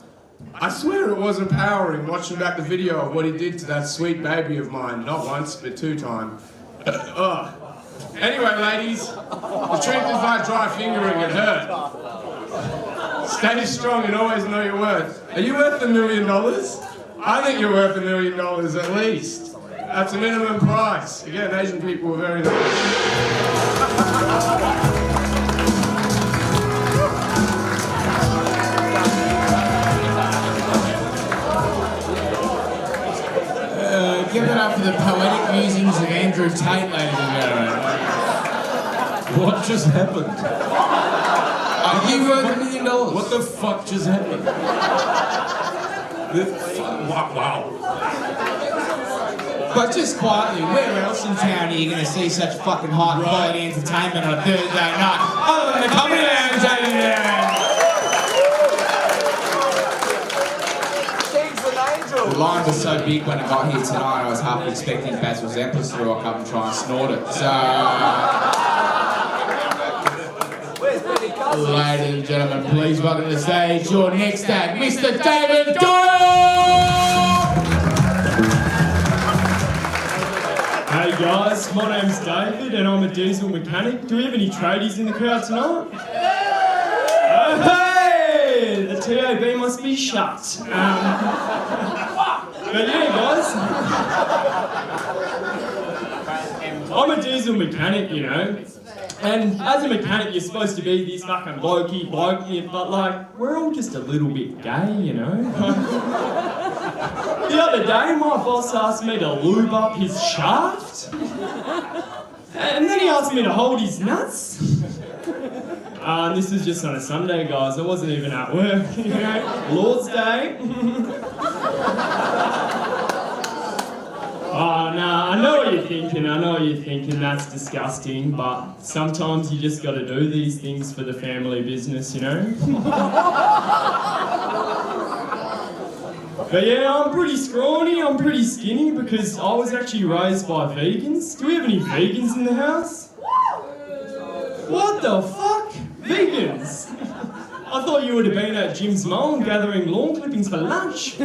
I swear it was empowering watching back the video of what he did to that sweet baby of mine. Not once, but 2 times. Anyway, ladies, the truth is like dry fingering, it hurt. Stay strong and always know your worth. Are you worth $1 million? I think you're worth $1 million at least. That's a minimum price. Again, Asian people are very nice.
Give it up for the poetic musings of Andrew Tate, ladies and gentlemen.
What just happened?
Are you worth $1 million?
What the fuck just happened? Wow.
But just quietly, where else in town are you going to see such fucking high quality entertainment on a Thursday night? Other than the Comedy Lounge, ladies and gentlemen. The line was so big when I got here tonight, I was half expecting Basil Zemplis to rock up and try and snort it. So, ladies and gentlemen, please welcome to the stage your next act, Mr. David Doyle!
Hey guys, my name's David and I'm a diesel mechanic. Do we have any tradies in the crowd tonight? Hey! The TAB must be shut. But yeah, guys, I'm a diesel mechanic, you know, and as a mechanic you're supposed to be this fucking blokey, but like, we're all just a little bit gay, you know. The other day my boss asked me to lube up his shaft, and then he asked me to hold his nuts. This was just on a Sunday, guys. I wasn't even at work, you know. Lord's Day. Oh, no, I know what you're thinking, that's disgusting, but sometimes you just gotta do these things for the family business, you know? But yeah, I'm pretty scrawny, I'm pretty skinny, because I was actually raised by vegans. Do we have any vegans in the house? What the fuck? Vegans? I thought you would have been at Jim's mum gathering lawn clippings for lunch.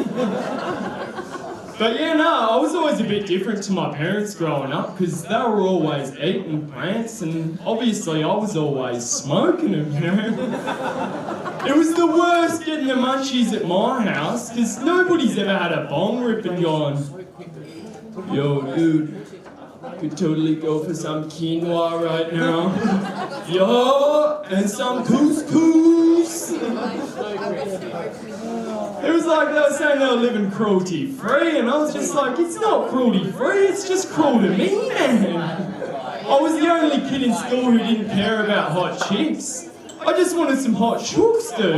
But yeah, no, I was always a bit different to my parents growing up because they were always eating plants and obviously I was always smoking them, you know? It was the worst getting the munchies at my house because nobody's ever had a bong rip and gone, yo, dude, could totally go for some quinoa right now. Yo, and some couscous. It was like they were saying they were living cruelty-free, and I was just like, it's not cruelty-free, it's just cruel to me, man. I was the only kid in school who didn't care about hot chicks. I just wanted some hot chooks, dude.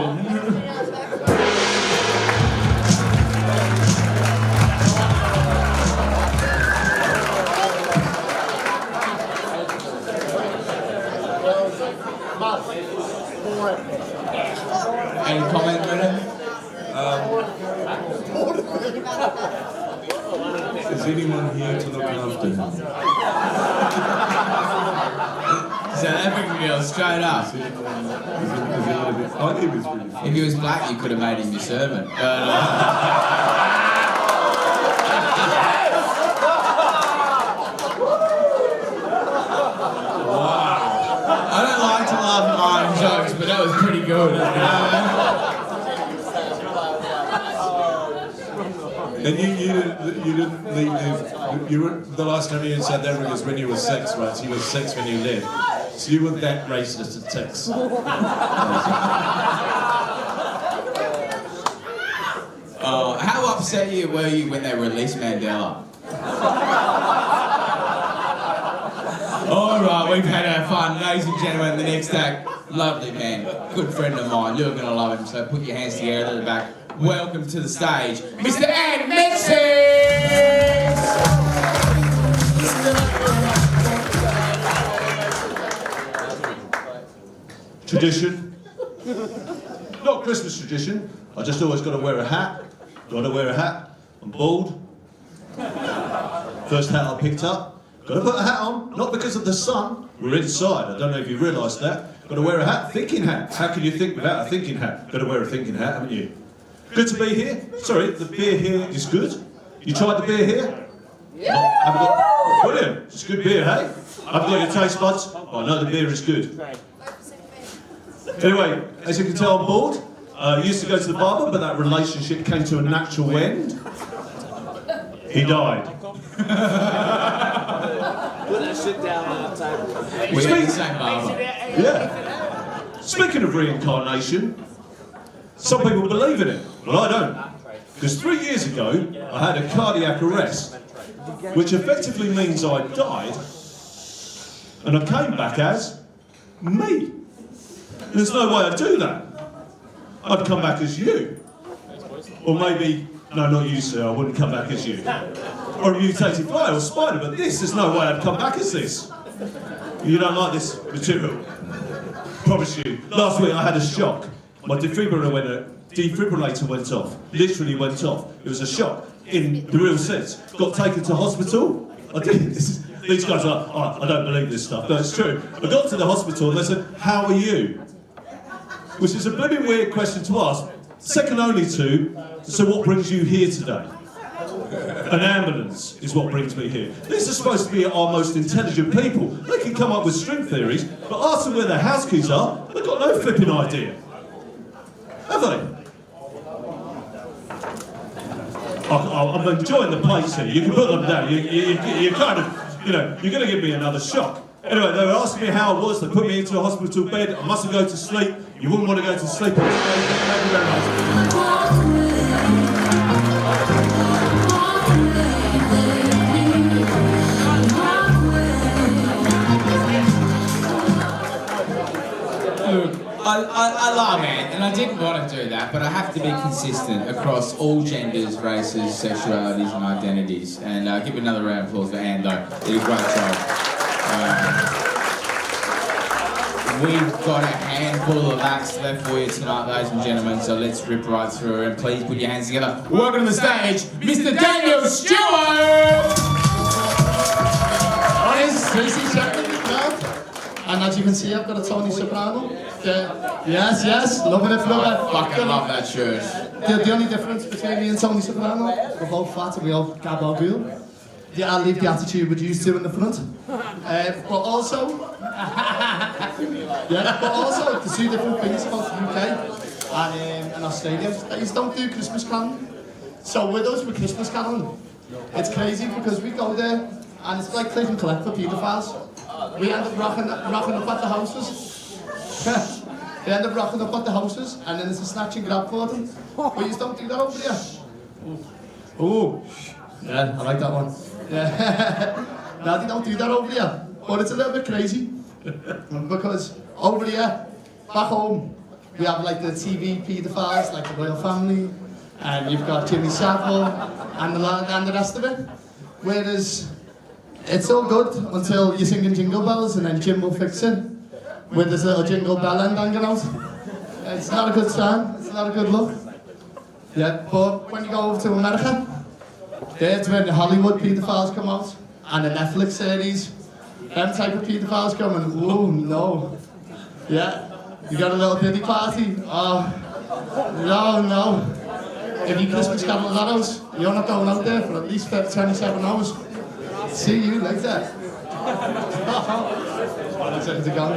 Any comment, Brendan?
Is anyone here to look after him?
South African girl, straight up. If he was black, you could have made him your servant. But, I don't like to laugh at my own jokes, but that was pretty good.
And you didn't leave. You were, the last time you were in South Africa was when you were 6, right? So you were 6 when you left. So you were that racist at 6.
How upset were you when they released Mandela? Alright, we've had our fun. Ladies and gentlemen, the next act, lovely man, good friend of mine, you're going to love him, so put your hands together at the back. Welcome to the stage, Mr. Ed Menzies!
tradition. Not Christmas tradition. I just always got to wear a hat. Got to wear a hat. I'm bald. First hat I picked up. Got to put a hat on, not because of the sun. We're inside. I don't know if you realised that. Got to wear a hat. Thinking hat. How can you think without a thinking hat? Got to wear a thinking hat, haven't you? Good to be here. Sorry, the beer here is good. You tried the beer here? Yeah. Brilliant. It's good beer, hey? I've got your taste buds. I know the beer is good. Anyway, as you can tell, I'm bored. Used to go to the barber, but that relationship came to a natural end. He died.
Put that shit down on the table.
We had the same barber. Yeah. Speaking of reincarnation, some people believe in it, but I don't. Because 3 years ago, I had a cardiac arrest, which effectively means I died, and I came back as me. There's no way I'd do that. I'd come back as you. Or maybe, no, not you, sir, I wouldn't come back as you. Or a mutated fly or spider, but there's no way I'd come back as this. You don't like this material. Promise you. Last week I had a shock. My defibrillator went off. Literally went off. It was a shock in the real sense. Got taken to hospital. I did. These guys are, oh, I don't believe this stuff. No, it's true. I got to the hospital and they said, how are you? Which is a bloody weird question to ask. Second only to, so what brings you here today? An ambulance is what brings me here. These are supposed to be our most intelligent people. They can come up with string theories, but ask them where their house keys are, they've got no flipping idea. Have they? I'm enjoying the plates here. You can put them down. You kind of, you know, you're going to give me another shock. Anyway, they were asking me how I was. They put me into a hospital bed. I mustn't go to sleep. You wouldn't want to go to sleep on the stage. Thank you very much.
I love it, and I didn't want to do that, but I have to be consistent across all genders, races, sexualities, and identities. And give another round of applause for Ando. Did a great job. We've got a handful of acts left for you tonight, ladies and gentlemen, so let's rip right through, and please put your hands together. Welcome to the stage, Mr. Daniel Stewart!
Hi, Tracy Shepherd in the crowd. And as you can see, I've got a Tony Soprano. Yes, loving it, love it.
Fucking love that shirt.
The only difference between me and Tony Soprano, we're both fat and we all gab our wheel. Yeah, I'll leave the attitude with you two in the front. But also, there's two different things about the UK and Australia. They don't do Christmas caroling. So with us, with Christmas caroling, it's crazy because we go there and it's like click and collect for paedophiles. We end up rocking up at the houses. They end up rocking up at the houses and then it's a snatch and grab for them. But you don't do that over here. Ooh. Yeah, I like that one. Yeah. No, they don't do that over here. But it's a little bit crazy. Because over here, back home, we have like the TV paedophiles, like the royal family, and you've got Jimmy Savile and the rest of it. Whereas it's all good until you're singing Jingle Bells and then Jim will fix it with this little jingle bell end hanging out. It's not a good sign, it's not a good look. Yeah, but when you go over to America, there's when the Hollywood paedophiles come out and the Netflix series, them type of paedophiles come and ooh, no. Yeah, you got a little diddy party, oh, no. If you Christmas carol at that house, you're not going out there for at least 27 hours. See you later. Looks like it's a gun,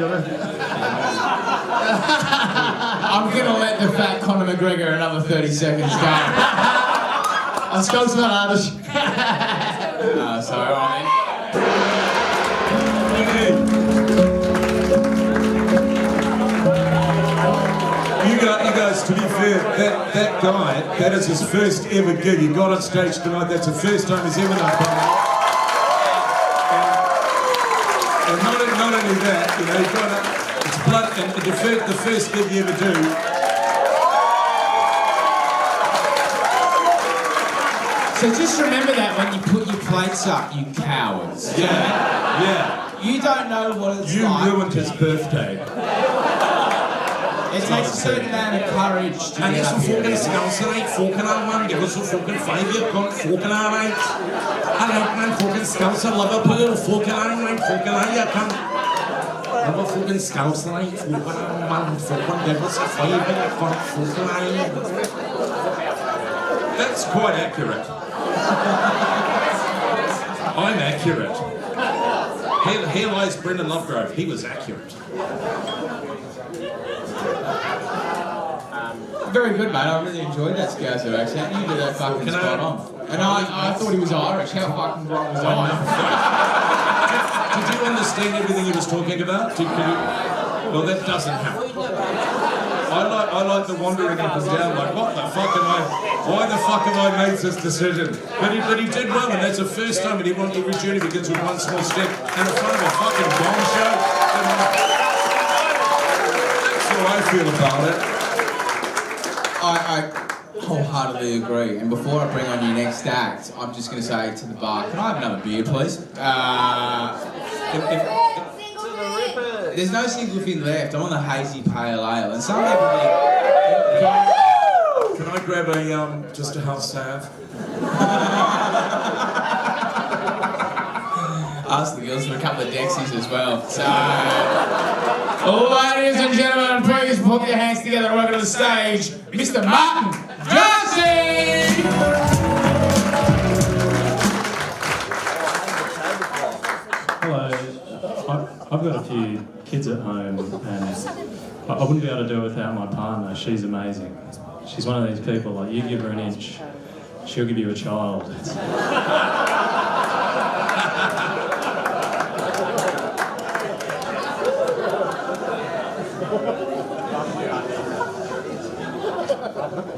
I'm going to let the fat Conor McGregor another 30 seconds go.
Let's go to that Irish.
Sorry, alright.
You guys, to be fair, that guy, that is his first ever gig. He got on stage tonight, that's the first time he's ever done that. And not only that, you know, he's got it's blood, and the first gig you ever do.
So just remember that when you put your plates up, you cowards.
Yeah.
You don't know what it's
like.
like.
You ruined his birthday.
It takes a certain amount of courage to
And
get
it's
up
a
here.
fucking scouser, ain't fucking on, man. Give us a fucking 5 year cunt, fucking on, ain't. And ain't, man, fucking scouser, Liverpool, fucking on, ain't, fucking on, you cunt. Love a fucking scouser, ain't, fucking on, man, fucking give us a 5 year cunt, fucking on. That's quite accurate. I'm accurate. Here lies Brendan Lovegrove, he was accurate.
Very good, mate. I really enjoyed that Scouser accent. You did that fucking spot on. And I thought he was Irish. How fucking wrong was I?
Did you understand everything he was talking about? Well, that doesn't happen. I like the wandering up and down, like, what the fuck am I, why the fuck have I made this decision? But he did well, and that's the first time that every journey begins with one small step, and in front of a fucking Gong Show. That's how I feel about it.
I wholeheartedly agree. And before I bring on your next act, I'm just going to say to the bar, can I have another beer, please? There's no single thing left. I'm on the hazy pale ale, and some people
Can I grab a, just a house salve?
ask the girls for a couple of Dexies as well. So, ladies and gentlemen, please put your hands together and welcome to the stage, Mr. Martin Johnson!
Hello. I've got a few kids at home, and I wouldn't be able to do it without my partner. She's amazing. She's one of these people, like, you give her an inch, she'll give you a child.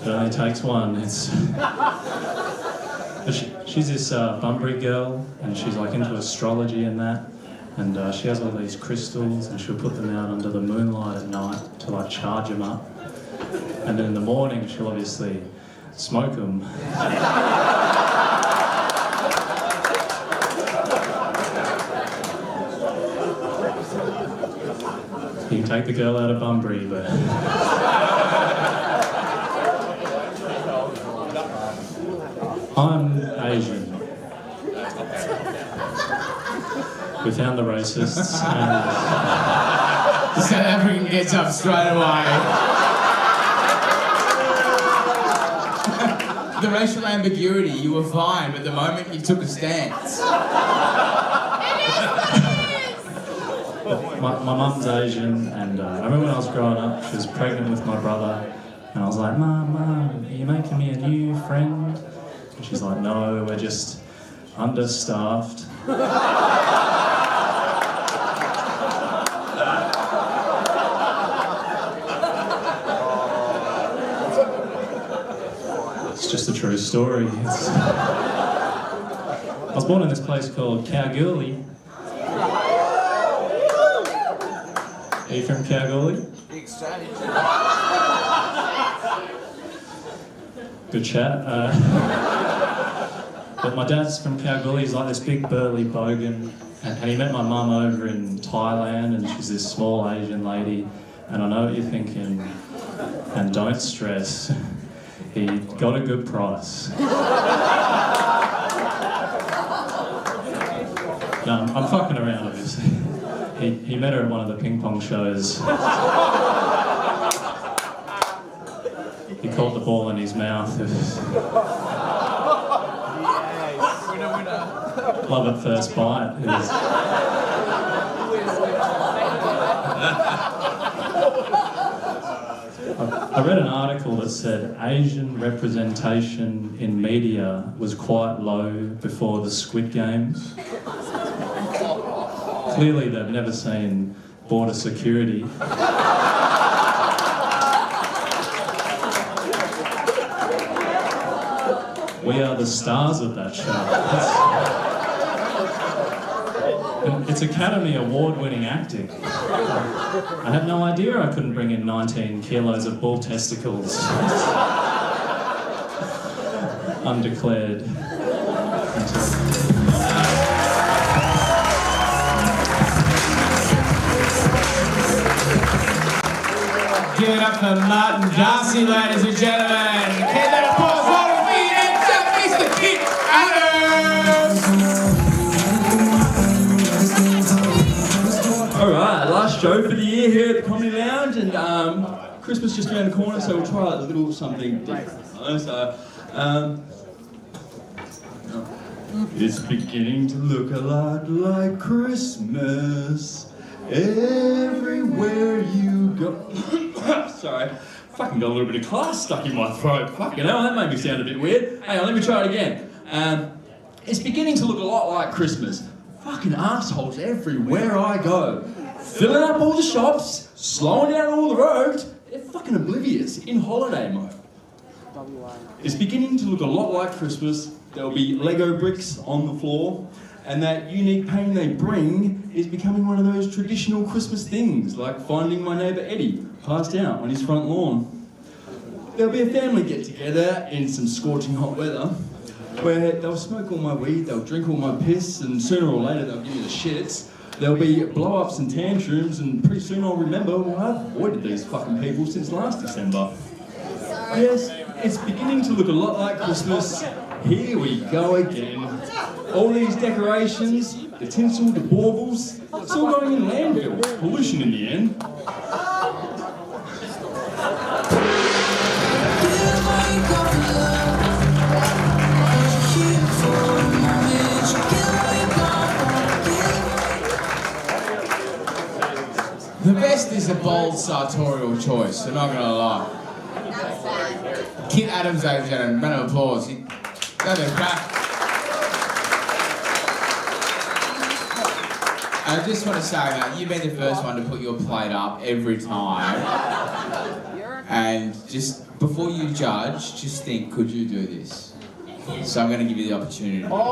It only takes one. She's this Bunbury girl, and she's like into astrology and that. And she has all these crystals, and she'll put them out under the moonlight at night to like charge them up. And then in the morning, she'll obviously smoke them. You can take the girl out of Bunbury, but... I'm Asian. We found the racists, and...
The South African gets up straight away. The racial ambiguity, you were fine, but the moment you took a stance.
My mum's Asian, and I remember when I was growing up, she was pregnant with my brother, and I was like, Mum, are you making me a new friend? And she's like, no, we're just understaffed. It's just a true story. I was born in this place called Kalgoorlie. Are you from Kalgoorlie? Good chat. But my dad's from Kalgoorlie. He's like this big burly bogan, and he met my mum over in Thailand, and she's this small Asian lady. And I know what you're thinking, and don't stress. He got a good price. No, I'm fucking around, obviously. He met her at one of the ping pong shows. He caught the ball in his mouth. Love at first bite. I read an article that said Asian representation in media was quite low before the Squid Games. Clearly they've never seen border security. We are the stars of that show. It's Academy Award-winning acting. I had no idea I couldn't bring in 19 kilos of bull testicles. Undeclared.
Give it up for Martin Darcy, ladies and gentlemen. Keep that applause for Mr. Kit Adams.
Alright, last show for the year here at the Comedy Lounge, and Christmas just around the corner, so we'll try a little something different. It's beginning to look a lot like Christmas everywhere you go. Sorry, fucking got a little bit of class stuck in my throat. Fucking hell, that made me sound a bit weird. Hang on, let me try it again. It's beginning to look a lot like Christmas. Fucking assholes everywhere I go. Filling up all the shops, slowing down all the roads. They're fucking oblivious, in holiday mode. It's beginning to look a lot like Christmas. There'll be Lego bricks on the floor, and that unique pain they bring is becoming one of those traditional Christmas things, like finding my neighbour Eddie passed out on his front lawn. There'll be a family get-together in some scorching hot weather, where they'll smoke all my weed, they'll drink all my piss, and sooner or later they'll give me the shits. There'll be blow-ups and tantrums, and pretty soon I'll remember, well, I've avoided these fucking people since last December. Yes, it's beginning to look a lot like Christmas. Here we go again. All these decorations, the tinsel, the baubles, it's all going in landfill. Pollution in the end.
The best is a bold sartorial choice, I'm not gonna lie. Kit Adams, ladies and gentlemen, round of applause. That is back. I just want to say that you've been the first one to put your plate up every time. And just before you judge, just think, could you do this? So I'm going to give you the opportunity.
Now's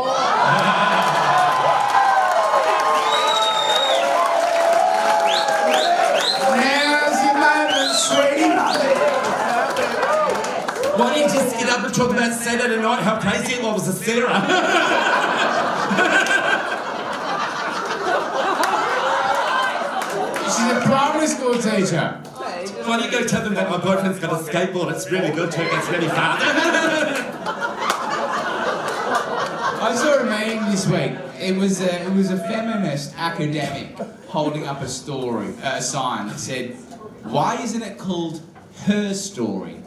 your moment, sweetie.
Why don't you just get up and talk about Saturday night, how crazy it was, etc.
She's a primary school teacher.
Why don't you go tell them that my boyfriend's got a skateboard, it's really good too, it's really fun.
I saw a meme this week. It was a feminist academic holding up a sign that said, "Why isn't it called her story?"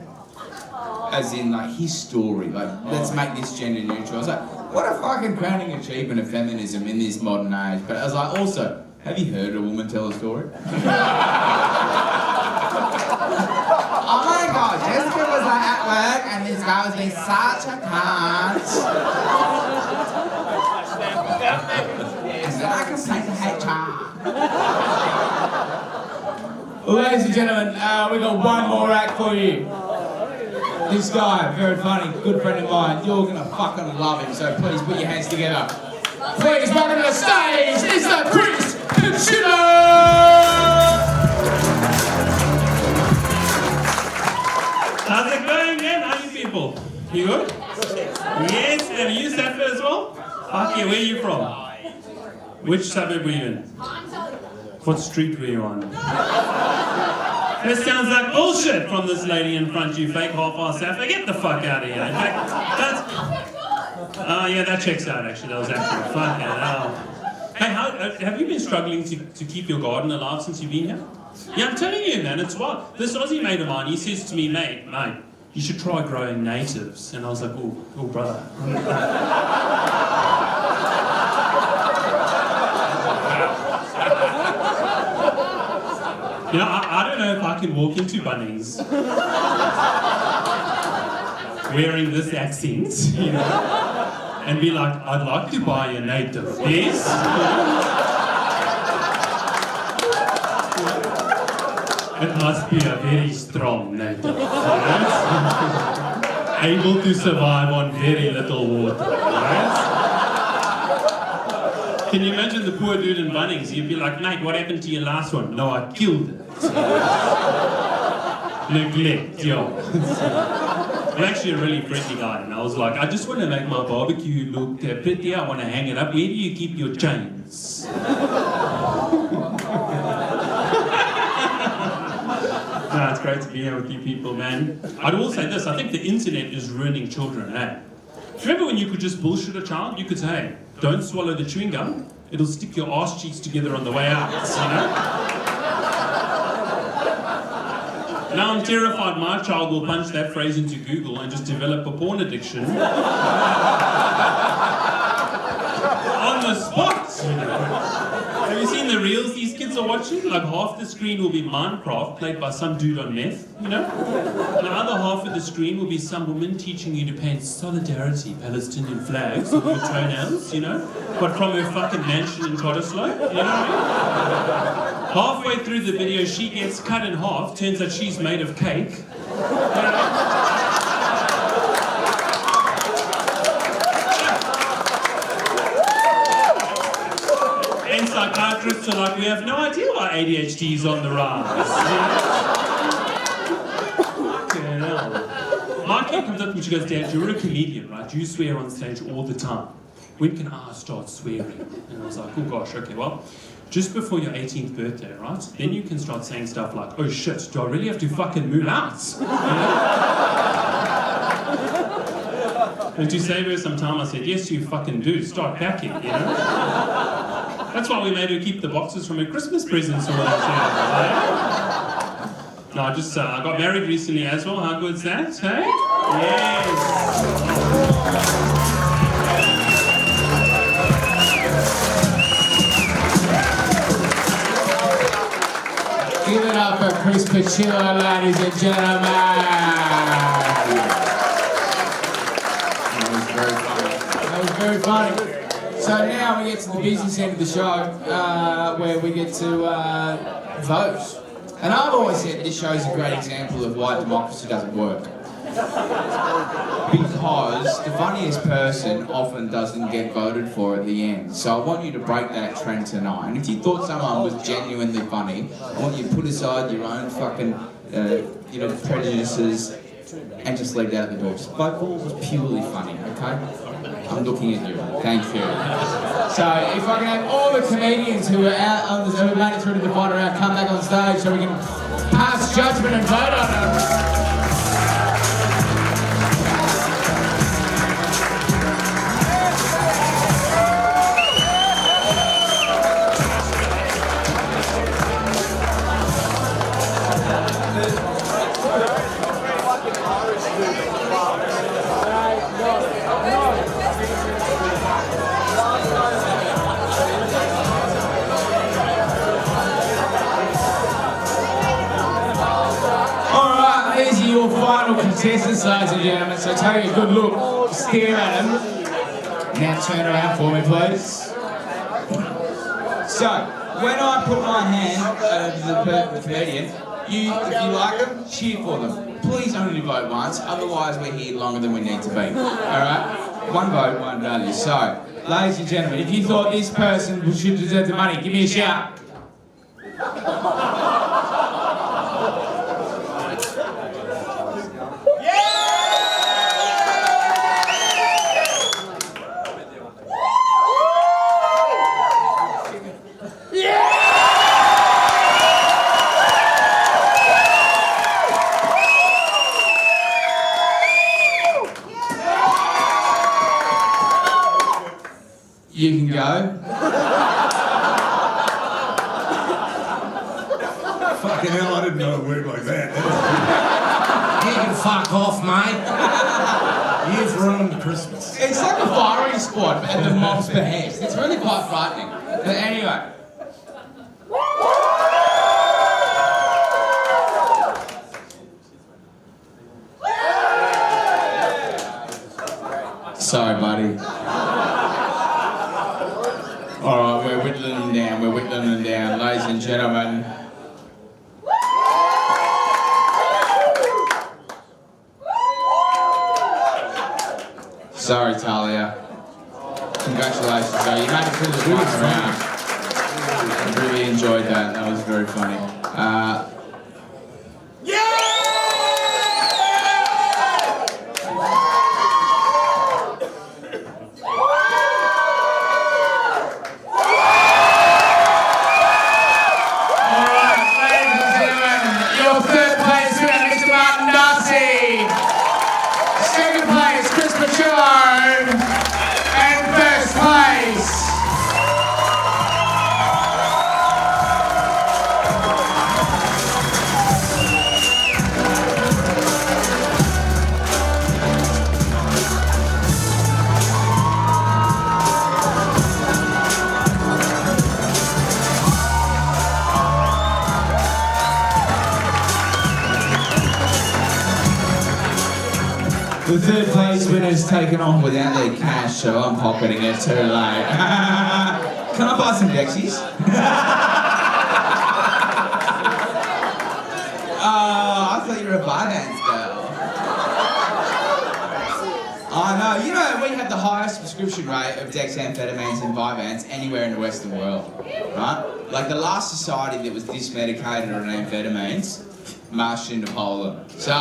As in, like, his story. Like, let's make this gender neutral. I was like, what a fucking crowning achievement of feminism in this modern age. But I was like, also, have you heard a woman tell a story? Oh my God, Jessica was like at work and this guy was being such a cunt. So I can say to HR.
Ladies and gentlemen, we got one more act for you. This guy, very funny, good friend of mine. You're gonna fucking love him, so please put your hands together. Please welcome to the stage, Mr. Chris Consider!
How's it going, man? How are you people? You good? Yes, and you Saturday as well? Fuck yeah, where are you from? Which suburb were you in? What street were you on? This sounds like bullshit from this lady in front, you fake half-ass Saturday. Get the fuck out of here. In fact, that's... Oh yeah, that checks out actually, that was accurate. Fuck hell. Hey, have you been struggling to keep your garden alive since you've been here? Yeah, I'm telling you, man, it's wild. This Aussie mate of mine, he says to me, mate, you should try growing natives. And I was like, oh brother. You know, I don't know if I can walk into Bunnings wearing this accent, you know, and be like, I'd like to buy a native, please. It must be a very strong native, you know? Able to survive on very little water, right? Can you imagine the poor dude in Bunnings? You'd be like, mate, what happened to your last one? No, I killed it. Neglect, yo. I'm actually a really friendly guy, and I was like, I just want to make my barbecue look pretty. I want to hang it up. Where do you keep your chains? No, it's great to be here with you people, man. I'd also say this, I think the internet is ruining children, eh? Remember when you could just bullshit a child? You could say, hey, don't swallow the chewing gum. It'll stick your arse cheeks together on the way out, you know? Now I'm terrified my child will punch that phrase into Google and just develop a porn addiction. On the spot, you know? Have you seen the reels these kids are watching? Like half the screen will be Minecraft played by some dude on meth, you know? And the other half of the screen will be some woman teaching you to paint solidarity Palestinian flags with your toenails, you know? But from her fucking mansion in Cottesloe, you know what I mean? Halfway through the video she gets cut in half, turns out she's made of cake. You know? And psychiatrists are like, we have no idea why ADHD is on the rise. Fucking hell. My kid comes up to me, she goes, Dad, you're a comedian, right? You swear on stage all the time. When can I start swearing? And I was like, oh gosh, okay, well, just before your 18th birthday, right? Then you can start saying stuff like, oh shit, do I really have to fucking move out? You know? And to save her some time, I said, yes, you fucking do. Start packing, you know? That's why we made her keep the boxes from her Christmas presents all that shit. No, I got married recently as well. How good's that, hey? Yes.
Give it up for Chris Pacillo, ladies and gentlemen. That was very funny. So now we get to the business end of the show, where we get to vote. And I've always said this show is a great example of why democracy doesn't work. Because the funniest person often doesn't get voted for at the end. So I want you to break that trend tonight. And if you thought someone was genuinely funny, I want you to put aside your own fucking, prejudices and just leave that at the door. Just vote for what was purely funny, okay? I'm looking at you. Thank you. So if I can have all the comedians who are out on who made it through to the final round come back on stage so we can pass judgment and vote on them. Your final contestants, ladies and gentlemen, so take a good look, stare at them. Now turn around for me, please.
So, when I put my hand over the comedian, if you like them, cheer for them. Please only vote once, otherwise we're here longer than we need to be. Alright? One vote, one value. So, ladies and gentlemen, if you thought this person should deserve the money, give me a shout. You can go.
Fucking hell, I didn't know it worked like that.
You can fuck off, mate. You've ruined Christmas.
It's like a firing squad at the mob's behest. It's really quite frightening. But anyway. Sorry, buddy. Alright, we're whittling them down, ladies and gentlemen. Sorry, Talia. Congratulations, though. You made it through the final round. I really enjoyed that. That was very funny. Your third place
The third place winner's taken off without their cash, so I'm pocketing it too late. Can I buy some Dexies? I thought you were a bar dance girl. I know. You know, we have the highest prescription rate of dexamphetamines and Vyvanse anywhere in the Western world, right? Like the last society that was this medicated on amphetamines marched into Poland. So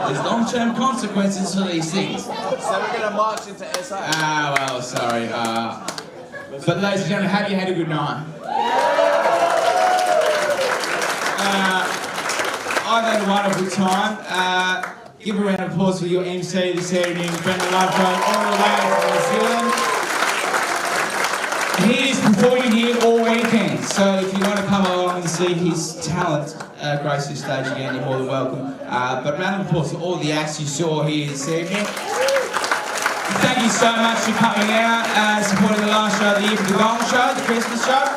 there's long-term consequences for these things.
So we're going to march into SA.
Well, sorry. But ladies and gentlemen, have you had a good night? I've had a wonderful time. Give a round of applause for your MC this evening, Brendan Lovejoy, all the way from New Zealand. He is performing here all weekend, so if you want to come along and see his talent grace the stage again, you're more than welcome. But round of applause for all the acts you saw here this evening. Thank you so much for coming out, supporting the last show of the year for the Gong Show, the Christmas show.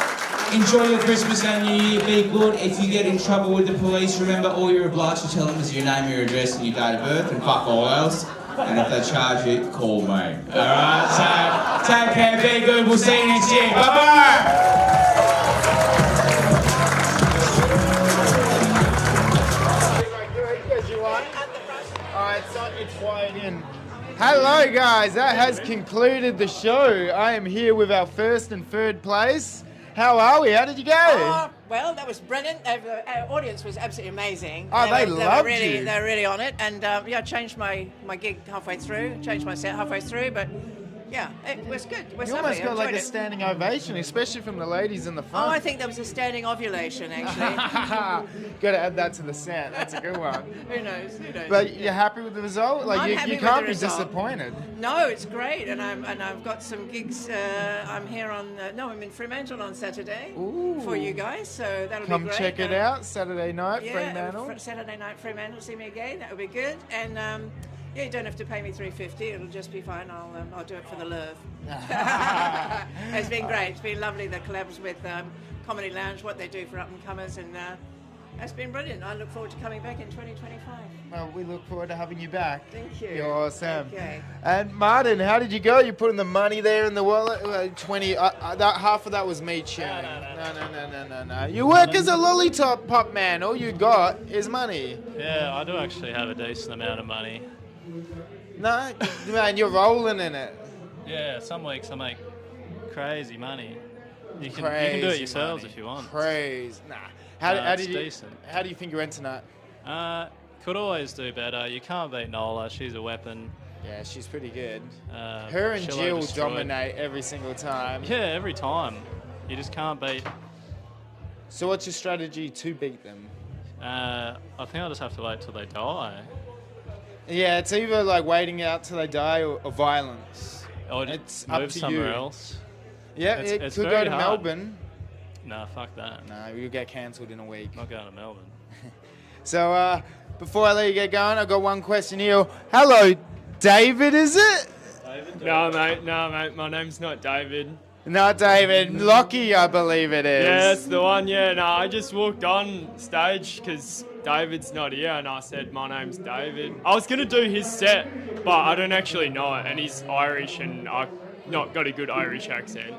Enjoy your Christmas and New Year, be good. If you get in trouble with the police, remember all you're obliged to tell them is your name, your address and your date of birth, and fuck all else. And if they charge you, call me. Alright, so take care, be good, we'll see you next year. Bye-bye!
Alright, so it's wide in. Hello guys, that has concluded the show. I am here with our first and third place. How are we? How did you go?
Well, that was brilliant. Our audience was absolutely amazing.
Oh, they loved you.
They were really on it. And yeah, I changed my gig halfway through, changed my set halfway through, but yeah, it was good. It was
You
lovely.
almost got
I
like a
enjoyed it.
standing ovation, especially from the ladies in the
Oh,
front.
I think there was a standing ovulation, actually.
Got to add that to the set. That's a good one.
Who knows? Who knows?
But you're happy with the result? Like
I'm
you
happy with
can't
the
be
result.
disappointed.
No, it's great, and I've got some gigs. I'm here on I'm in Fremantle on Saturday for you guys, so that'll
Come
be great.
check it out Saturday night,
Yeah,
Fremantle.
Saturday night Fremantle, see me again. That would be good, and yeah, you don't have to pay me $3.50. It'll just be fine. I'll do it for the love. It's been great. It's been lovely. The collabs with Comedy Lounge, what they do for up and comers, and it's been brilliant. I look forward to coming back in 2025.
Well, we look forward to having you back.
Thank you.
You're awesome.
Okay.
And Martin, how did you go? You putting the money there in the wallet? 20. That half of that was me cheering. No. You work as a lollipop pop man. All you got is money.
Yeah, I do actually have a decent amount of money.
No, man, you're rolling in it.
Yeah, some weeks I make crazy money. You can do
Crazy
it yourselves
money.
if you want.
Crazy. Nah.
It's decent.
How do you think you went tonight?
Could always do better. You can't beat Nola. She's a weapon.
Yeah, she's pretty good.
Her
Her and Jill dominate every single time.
Yeah, every time. You just can't beat.
So what's your strategy to beat them?
I think I'll just have to wait till they die.
Yeah, it's either like waiting out till they die or violence.
Or
it's
move
up to
somewhere
you.
else.
Yeah,
It's
it could go
very
to
hard.
Melbourne.
Nah, fuck that.
No, you'll get cancelled in a week.
Not going to Melbourne.
So before I let you get going, I've got one question here. Hello, David, is it?
No, mate. My name's not David.
Not David. Lockie, I believe it is.
Yeah, that's the one. Yeah, no, I just walked on stage because David's not here, and I said my name's David. I was gonna do his set, but I don't actually know it, and he's Irish, and I've not got a good Irish accent.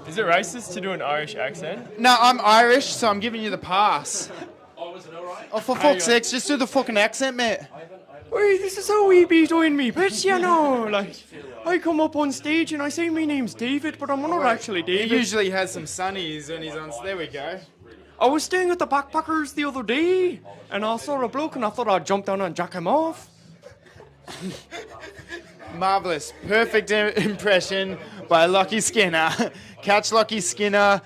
Is it racist to do an Irish accent?
No, I'm Irish, so I'm giving you the pass.
Oh, was it alright?
Oh, for fuck's sakes, just do the fucking accent, mate.
Wait, this is how we be doing me, bitch, you know, like, I come up on stage and I say my name's David, but I'm not actually David.
He usually has some sunnies when he's on. There we go.
I was staying at the Backpackers the other day, and I saw a bloke and I thought I'd jump down and jack him off.
Marvellous. Perfect impression by Lockie Skinner. Catch Lockie Skinner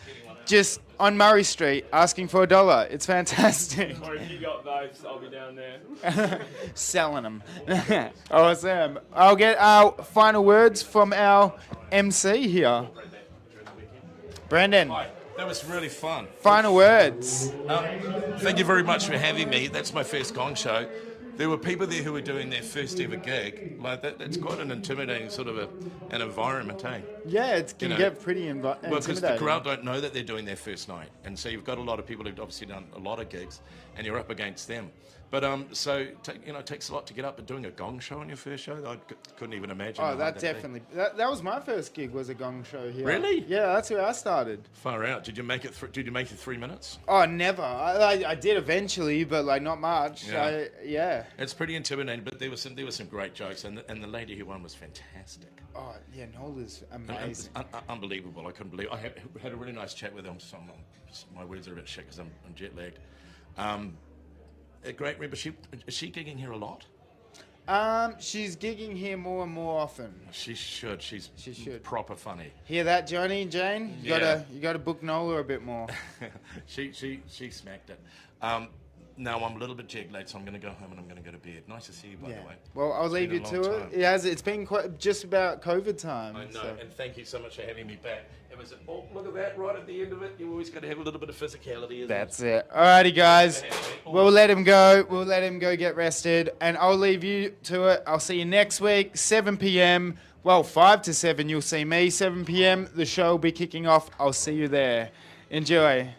just on Murray Street asking for $1. It's fantastic.
Or if you got vapes, I'll be down there.
Selling them. Awesome. I'll get our final words from our MC here. Brendan.
Hi, that was really fun.
Final words.
Thank you very much for having me. That's my first Gong Show. there were people there who were doing their first ever gig. Like that, it's quite an intimidating sort of an environment, eh?
Yeah, it can get pretty
Well, because the
intimidating.
crowd don't know that they're doing their first night, and so you've got a lot of people who've obviously done a lot of gigs, and you're up against them. But it takes a lot to get up and doing a gong show on your first show. I couldn't even imagine.
Oh,
how hard
that
that'd be.
definitely. That was my first gig. Was a gong show here.
Really?
Yeah, that's where I started.
Far out. Did you make it? Did you make it 3 minutes?
Oh, never. I did eventually, but like not much.
Yeah. It's pretty intimidating, but there were some great jokes, and the lady who won was fantastic.
Oh yeah, Nola's amazing.
Unbelievable. I couldn't believe. I had a really nice chat with him. So my words are a bit shit because I'm jet lagged. A great remember. Is she gigging here a lot?
She's gigging here more and more often.
She should. She should. Proper funny.
Hear that, Johnny and Jane? You
Yeah.
gotta book Nola a bit more.
she smacked it. Now I'm a little bit jet lagged, so I'm going to go home and I'm going to go to bed. Nice to see you, by the way.
Well, I'll
It's
leave
been
you
a long
to
time.
it. It's been quite just about COVID time.
I know,
so.
and thank you so much for having me back. It was look at that right at the end of it. You always got to have a little bit of physicality. Isn't
That's it. Alrighty, guys. We'll let him go. We'll let him go get rested, and I'll leave you to it. I'll see you next week, 7 p.m. Well, 5 to 7. You'll see me. 7 p.m. The show will be kicking off. I'll see you there. Enjoy.